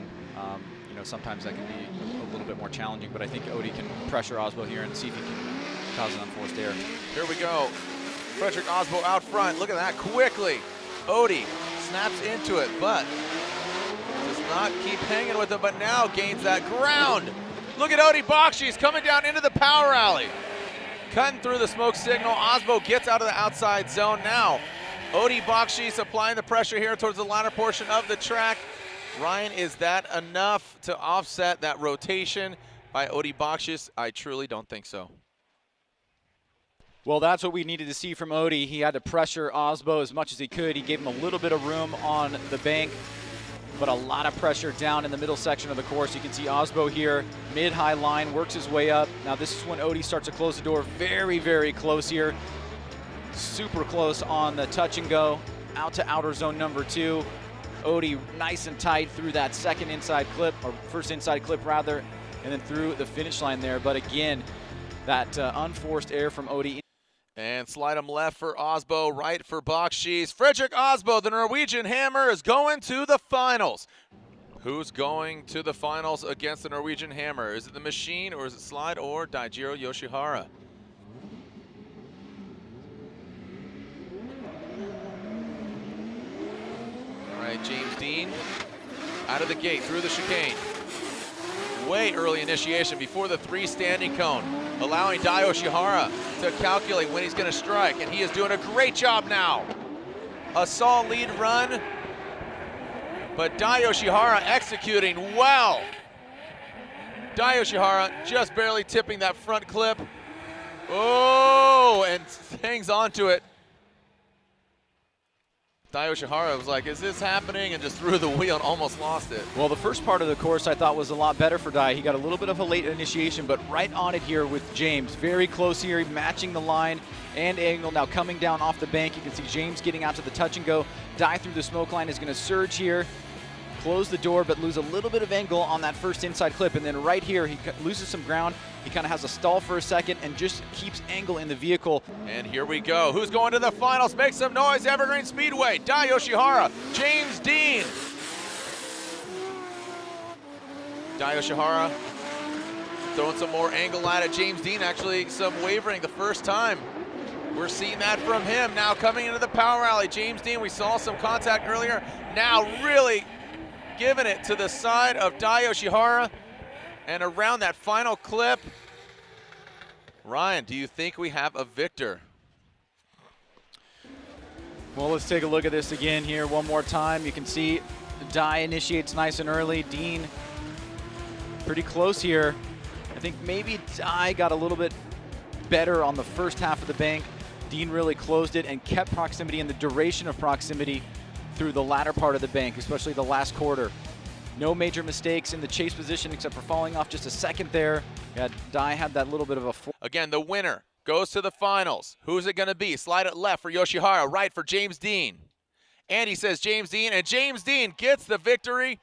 You know, sometimes that can be a little bit more challenging, but I think Odie can pressure Osbo here and see if he can cause an unforced error. Here we go. Frederick Osbo out front. Look at that quickly. Odie snaps into it, but does not keep hanging with him, but now gains that ground. Look at Odie Bakshis coming down into the power alley. Cutting through the smoke signal. Osbo gets out of the outside zone now. Odie Bakshis applying the pressure here towards the latter portion of the track. Ryan, is that enough to offset that rotation by Odie Bakshis? I truly don't think so. Well, that's what we needed to see from Odie. He had to pressure Osbo as much as he could. He gave him a little bit of room on the bank, but a lot of pressure down in the middle section of the course. You can see Osbo here, mid-high line, works his way up. Now this is when Odie starts to close the door. Very, very close here. Super close on the touch and go. Out to outer zone number 2. Odie nice and tight through that second inside clip, or first inside clip rather, and then through the finish line there. But again, that unforced error from Odie. And slide him left for Osbo, right for Bakshis. Frederick Osbo, the Norwegian Hammer, is going to the finals. Who's going to the finals against the Norwegian Hammer? Is it the Machine, or is it Slide, or Daijiro Yoshihara? All right, James Dean out of the gate through the chicane. Way early initiation before the 3 standing cone, allowing Dai Yoshihara to calculate when he's going to strike, and he is doing a great job now. A solid lead run but Dai Yoshihara executing well. Dai Yoshihara just barely tipping that front clip. Oh, and hangs on to it. Dai Yoshihara was like, is this happening? And just threw the wheel and almost lost it. Well, the first part of the course I thought was a lot better for Dai. He got a little bit of a late initiation, but right on it here with James. Very close here, matching the line and angle. Now coming down off the bank, you can see James getting out to the touch and go. Dai through the smoke line is going to surge here, close the door, but lose a little bit of angle on that first inside clip. And then right here, he loses some ground. He kind of has a stall for a second and just keeps angle in the vehicle. And here we go. Who's going to the finals? Make some noise, Evergreen Speedway. Dai Yoshihara, James Dean. Dai Yoshihara throwing some more angle at it. James Dean actually some wavering the first time. We're seeing that from him. Now coming into the power alley. James Dean, we saw some contact earlier. Now really giving it to the side of Dai Yoshihara. And around that final clip, Ryan, do you think we have a victor? Well, let's take a look at this again here one more time. You can see Dai initiates nice and early. Dean pretty close here. I think maybe Dai got a little bit better on the first half of the bank. Dean really closed it and kept proximity and the duration of proximity through the latter part of the bank, especially the last quarter. No major mistakes in the chase position except for falling off just a second there. Dai had that little bit of a... Again, the winner goes to the finals. Who's it going to be? Slide it left for Yoshihara, right for James Dean. Andy says James Dean, and James Dean gets the victory.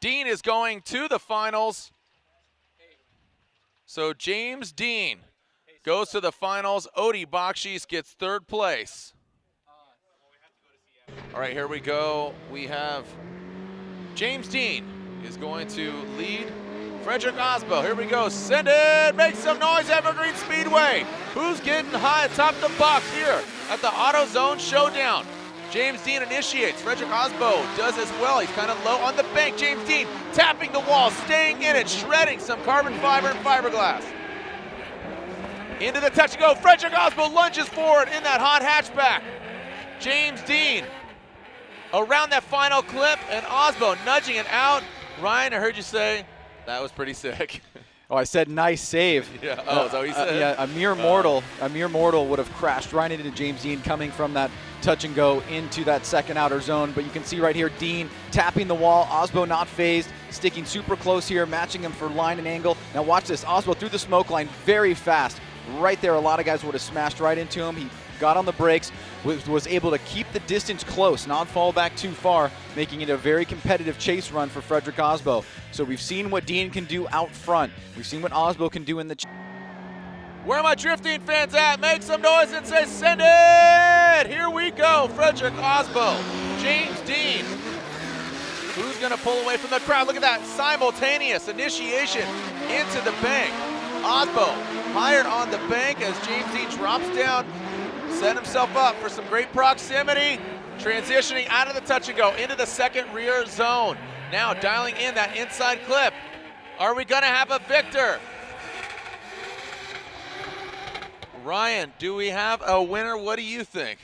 Dean is going to the finals. So James Dean goes to the finals. Odi Bakshis gets third place. All right, here we go. We have James Dean is going to lead Frederick Osbo. Here we go. Send it. Make some noise, Evergreen Speedway. Who's getting high atop the box here at the AutoZone Showdown? James Dean initiates. Frederick Osbo does as well. He's kind of low on the bank. James Dean tapping the wall, staying in it, shredding some carbon fiber and fiberglass. Into the touch and go. Frederick Osbo lunges forward in that hot hatchback. James Dean around that final clip, and Osbo nudging it out. Ryan, I heard you say that was pretty sick. Oh, I said nice save. Yeah. Oh, is that what you said? Yeah, a mere mortal would have crashed right into James Dean coming from that touch and go into that second outer zone. But you can see right here, Dean tapping the wall. Osbo not phased, sticking super close here, matching him for line and angle. Now watch this. Osbo through the smoke line very fast. Right there, a lot of guys would have smashed right into him. He got on the brakes, was able to keep the distance close, not fall back too far, making it a very competitive chase run for Frederick Osbo. So we've seen what Dean can do out front. We've seen what Osbo can do in the... Where are my drifting fans at? Make some noise and say, send it! Here we go, Frederick Osbo, James Dean. Who's gonna pull away from the crowd? Look at that simultaneous initiation into the bank. Osbo hired on the bank as James Dean drops down, set himself up for some great proximity, transitioning out of the touch and go into the second rear zone. Now dialing in that inside clip. Are we gonna have a victor? Ryan, do we have a winner? What do you think?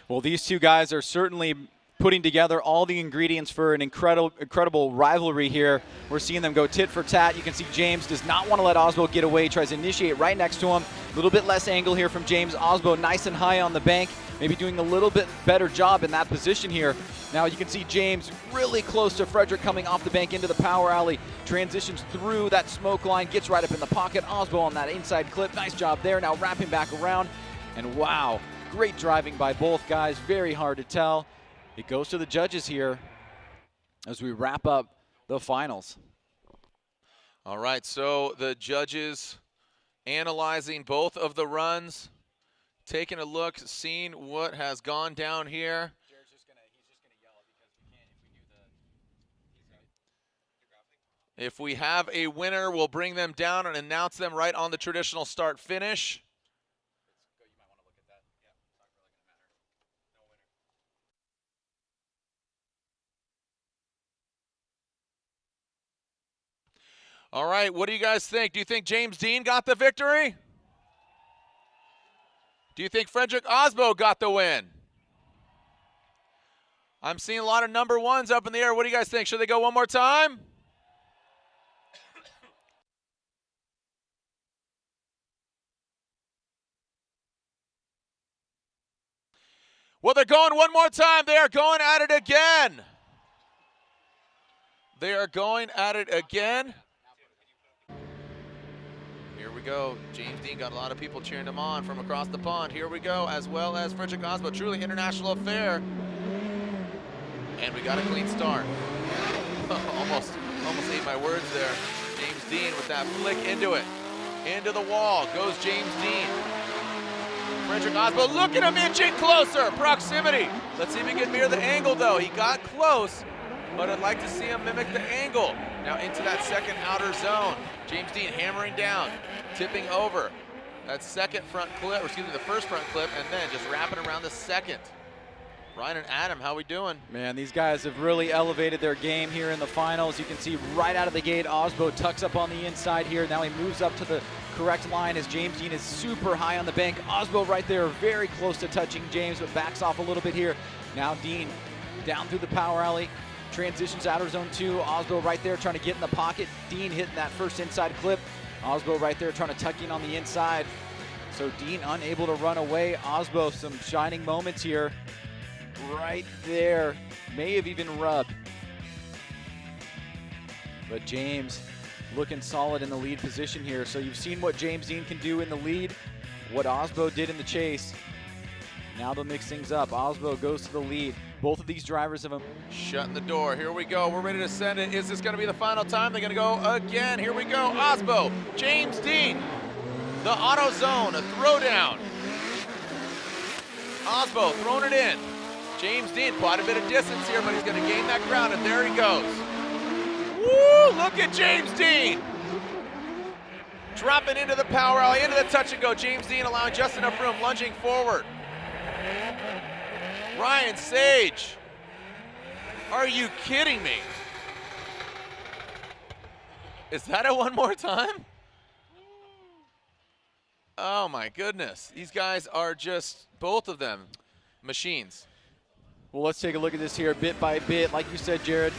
Well, these two guys are certainly putting together all the ingredients for an incredible rivalry here. We're seeing them go tit for tat. You can see James does not want to let Osbo get away, tries to initiate right next to him. A little bit less angle here from James. Osbo nice and high on the bank, maybe doing a little bit better job in that position here. Now you can see James really close to Frederick coming off the bank into the power alley, transitions through that smoke line, gets right up in the pocket. Osbo on that inside clip, nice job there. Now wrapping back around, and wow, great driving by both guys, very hard to tell. It goes to the judges here as we wrap up the finals. All right, so the judges analyzing both of the runs, taking a look, seeing what has gone down here. Jared's he's just gonna yell because we can't if we do the If we have a winner, we'll bring them down and announce them right on the traditional start-finish. you might want to look at that. Yeah, it's not really gonna matter. No winner. All right, what do you guys think? Do you think James Dean got the victory? Do you think Frederick Osbo got the win? I'm seeing a lot of number ones up in the air. What do you guys think? Should they go one more time? Well, they're going one more time. They are going at it again. They are going at it again. Here we go. James Dean got a lot of people cheering him on from across the pond. Here we go, as well as Frederick Osbo. Truly international affair. And we got a clean start. almost ate my words there. James Dean with that flick into it. Into the wall goes James Dean. Frederick Osbo, look at him inching closer. Proximity. Let's see if he can mirror the angle, though. He got close, but I'd like to see him mimic the angle. Now into that second outer zone. James Dean hammering down, tipping over. That second front clip, or excuse me, the first front clip, and then just wrapping around the second. Ryan and Adam, how we doing? Man, these guys have really elevated their game here in the finals. You can see right out of the gate, Osbo tucks up on the inside here. Now he moves up to the correct line as James Dean is super high on the bank. Osbo right there, very close to touching James, but backs off a little bit here. Now Dean down through the power alley, transitions outer zone 2. Osbo right there trying to get in the pocket. Dean hitting that first inside clip. Osbo right there trying to tuck in on the inside. So Dean unable to run away. Osbo, some shining moments here. Right there, may have even rubbed. But James looking solid in the lead position here. So you've seen what James Dean can do in the lead, what Osbo did in the chase. Now they'll mix things up. Osbo goes to the lead. Both of these drivers have them. Shutting the door. Here we go. We're ready to send it. Is this going to be the final time? They're going to go again. Here we go. Osbo, James Dean, the auto zone, a throwdown. Osbo throwing it in. James Dean, quite a bit of distance here, but he's going to gain that ground, and there he goes. Woo! Look at James Dean! Dropping into the power alley, into the touch and go. James Dean allowing just enough room, lunging forward. Ryan Sage, are you kidding me? Is that a one more time? Oh my goodness. These guys are just, both of them, machines. Well, let's take a look at this here bit by bit. Like you said, Jared,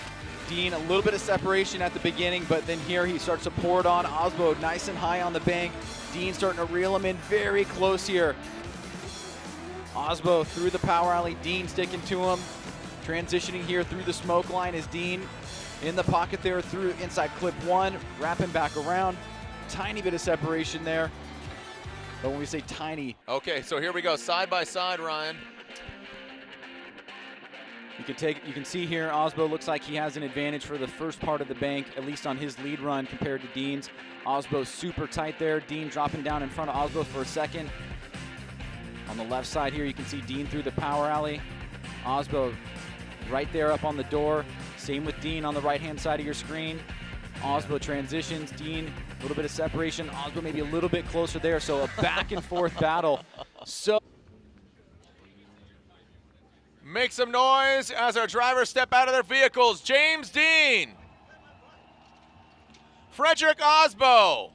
Dean, a little bit of separation at the beginning, but then here he starts to pour it on. Osbo nice and high on the bank. Dean starting to reel him in very close here. Osbo through the power alley, Dean sticking to him. Transitioning here through the smoke line is Dean in the pocket there through inside clip 1, wrapping back around. Tiny bit of separation there. But when we say tiny. Okay, so here we go, side by side, Ryan. You can see here, Osbo looks like he has an advantage for the first part of the bank, at least on his lead run compared to Dean's. Osbo super tight there. Dean dropping down in front of Osbo for a second. On the left side here, you can see Dean through the power alley. Osbo right there up on the door. Same with Dean on the right-hand side of your screen. Osbo transitions. Dean, a little bit of separation. Osbo maybe a little bit closer there. So a back and forth battle. So. Make some noise as our drivers step out of their vehicles. James Dean. Frederick Osbo.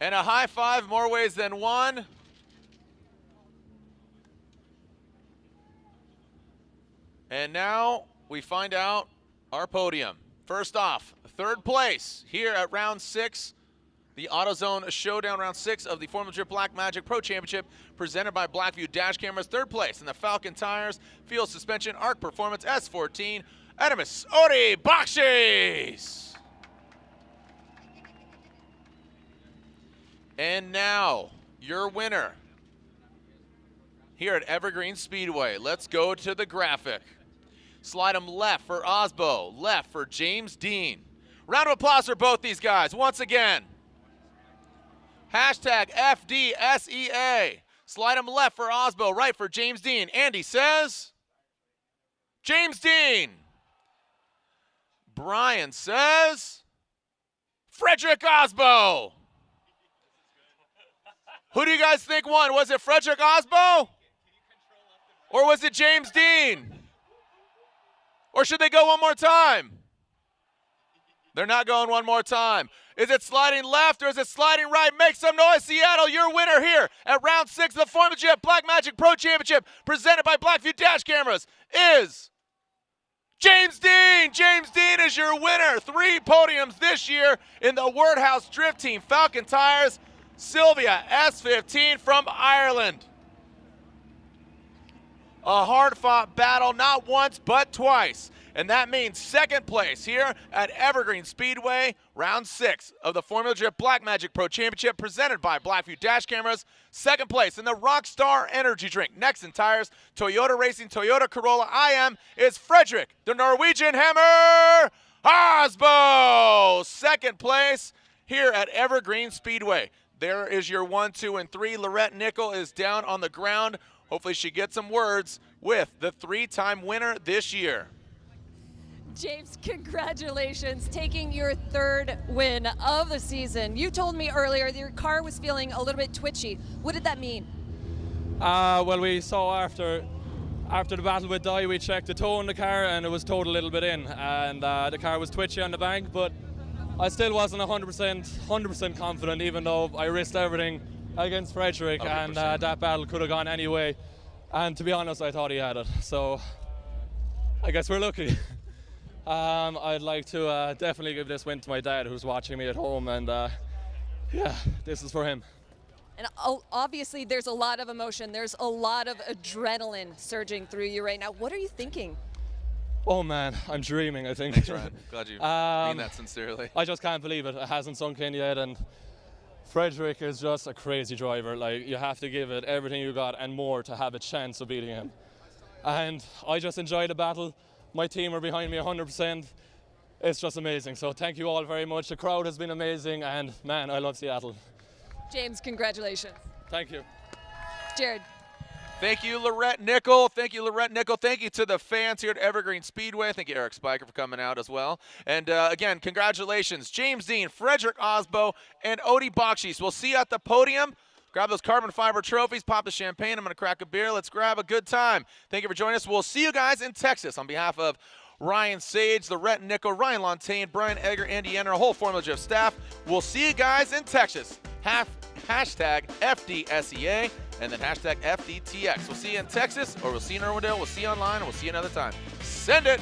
And a high five more ways than one. And now we find out our podium. First off, third place here at round 6. The AutoZone Showdown Round 6 of the FormulaD Black Magic Pro Championship presented by Blackview Dash Cameras. Third place in the Falcon Tires Field Suspension Arc Performance S14, Adamus Ori Bakshis. And now, your winner here at Evergreen Speedway. Let's go to the graphic. Slide them left for Osbo, left for James Dean. Round of applause for both these guys once again. Hashtag FDSEA. Slide him left for Osbo, right for James Dean. Andy says, James Dean. Brian says, Frederick Osbo. Who do you guys think won? Was it Frederick Osbo? Or was it James Dean? Or should they go one more time? They're not going one more time. Is it sliding left or is it sliding right? Make some noise, Seattle. Your winner here at round 6 of the FormulaD Blackmagic Pro Championship, presented by Blackview Dash Cameras, is James Dean. James Dean is your winner. 3 podiums this year in the Wordhouse Drift Team Falcon Tires. Sylvia S15 from Ireland. A hard-fought battle, not once but twice. And that means second place here at Evergreen Speedway, round 6 of the FormulaD Blackmagic Pro Championship, presented by Blackview Dash Cameras. Second place in the Rockstar Energy Drink, Nexen Tires, Toyota Racing, Toyota Corolla IM is Frederick, the Norwegian Hammer Osbo. Second place here at Evergreen Speedway. There is your 1, 2, and 3. Lorette Nickel is down on the ground. Hopefully she gets some words with the 3-time winner this year. James, congratulations, taking your 3rd win of the season. You told me earlier that your car was feeling a little bit twitchy. What did that mean? Well, we saw after the battle with Dye, we checked the toe in the car and it was towed a little bit in, and the car was twitchy on the bank, but I still wasn't 100% confident, even though I risked everything against Frederick, 100%. And that battle could have gone any way. And to be honest, I thought he had it. So I guess we're lucky. I'd like to definitely give this win to my dad, who's watching me at home, and yeah, this is for him. And obviously there's a lot of emotion, there's a lot of adrenaline surging through you right now. What are you thinking? Oh man, I'm dreaming, I think. Thanks, Ryan. Glad you mean that sincerely. I just can't believe it. It hasn't sunk in yet, and Frederick is just a crazy driver. Like, you have to give it everything you got and more to have a chance of beating him. And I just enjoy the battle. My team are behind me 100%. It's just amazing. So thank you all very much. The crowd has been amazing, and man, I love Seattle. James, congratulations. Thank you. Jared. Thank you, Lorette Nickel. Thank you, Lorette Nickel. Thank you to the fans here at Evergreen Speedway. Thank you, Eric Spiker, for coming out as well. And again, congratulations, James Dean, Frederick Osbo, and Odie Bakshis. We'll see you at the podium. Grab those carbon fiber trophies, pop the champagne. I'm going to crack a beer. Let's grab a good time. Thank you for joining us. We'll see you guys in Texas. On behalf of Ryan Sage, Lorette Nickel, Ryan Lontaine, Brian Egger, Andy Yenner, our whole FormulaD staff. We'll see you guys in Texas. Hashtag FDSEA and then hashtag FDTX. We'll see you in Texas, or we'll see you in Irwindale, we'll see you online, or we'll see you another time. Send it!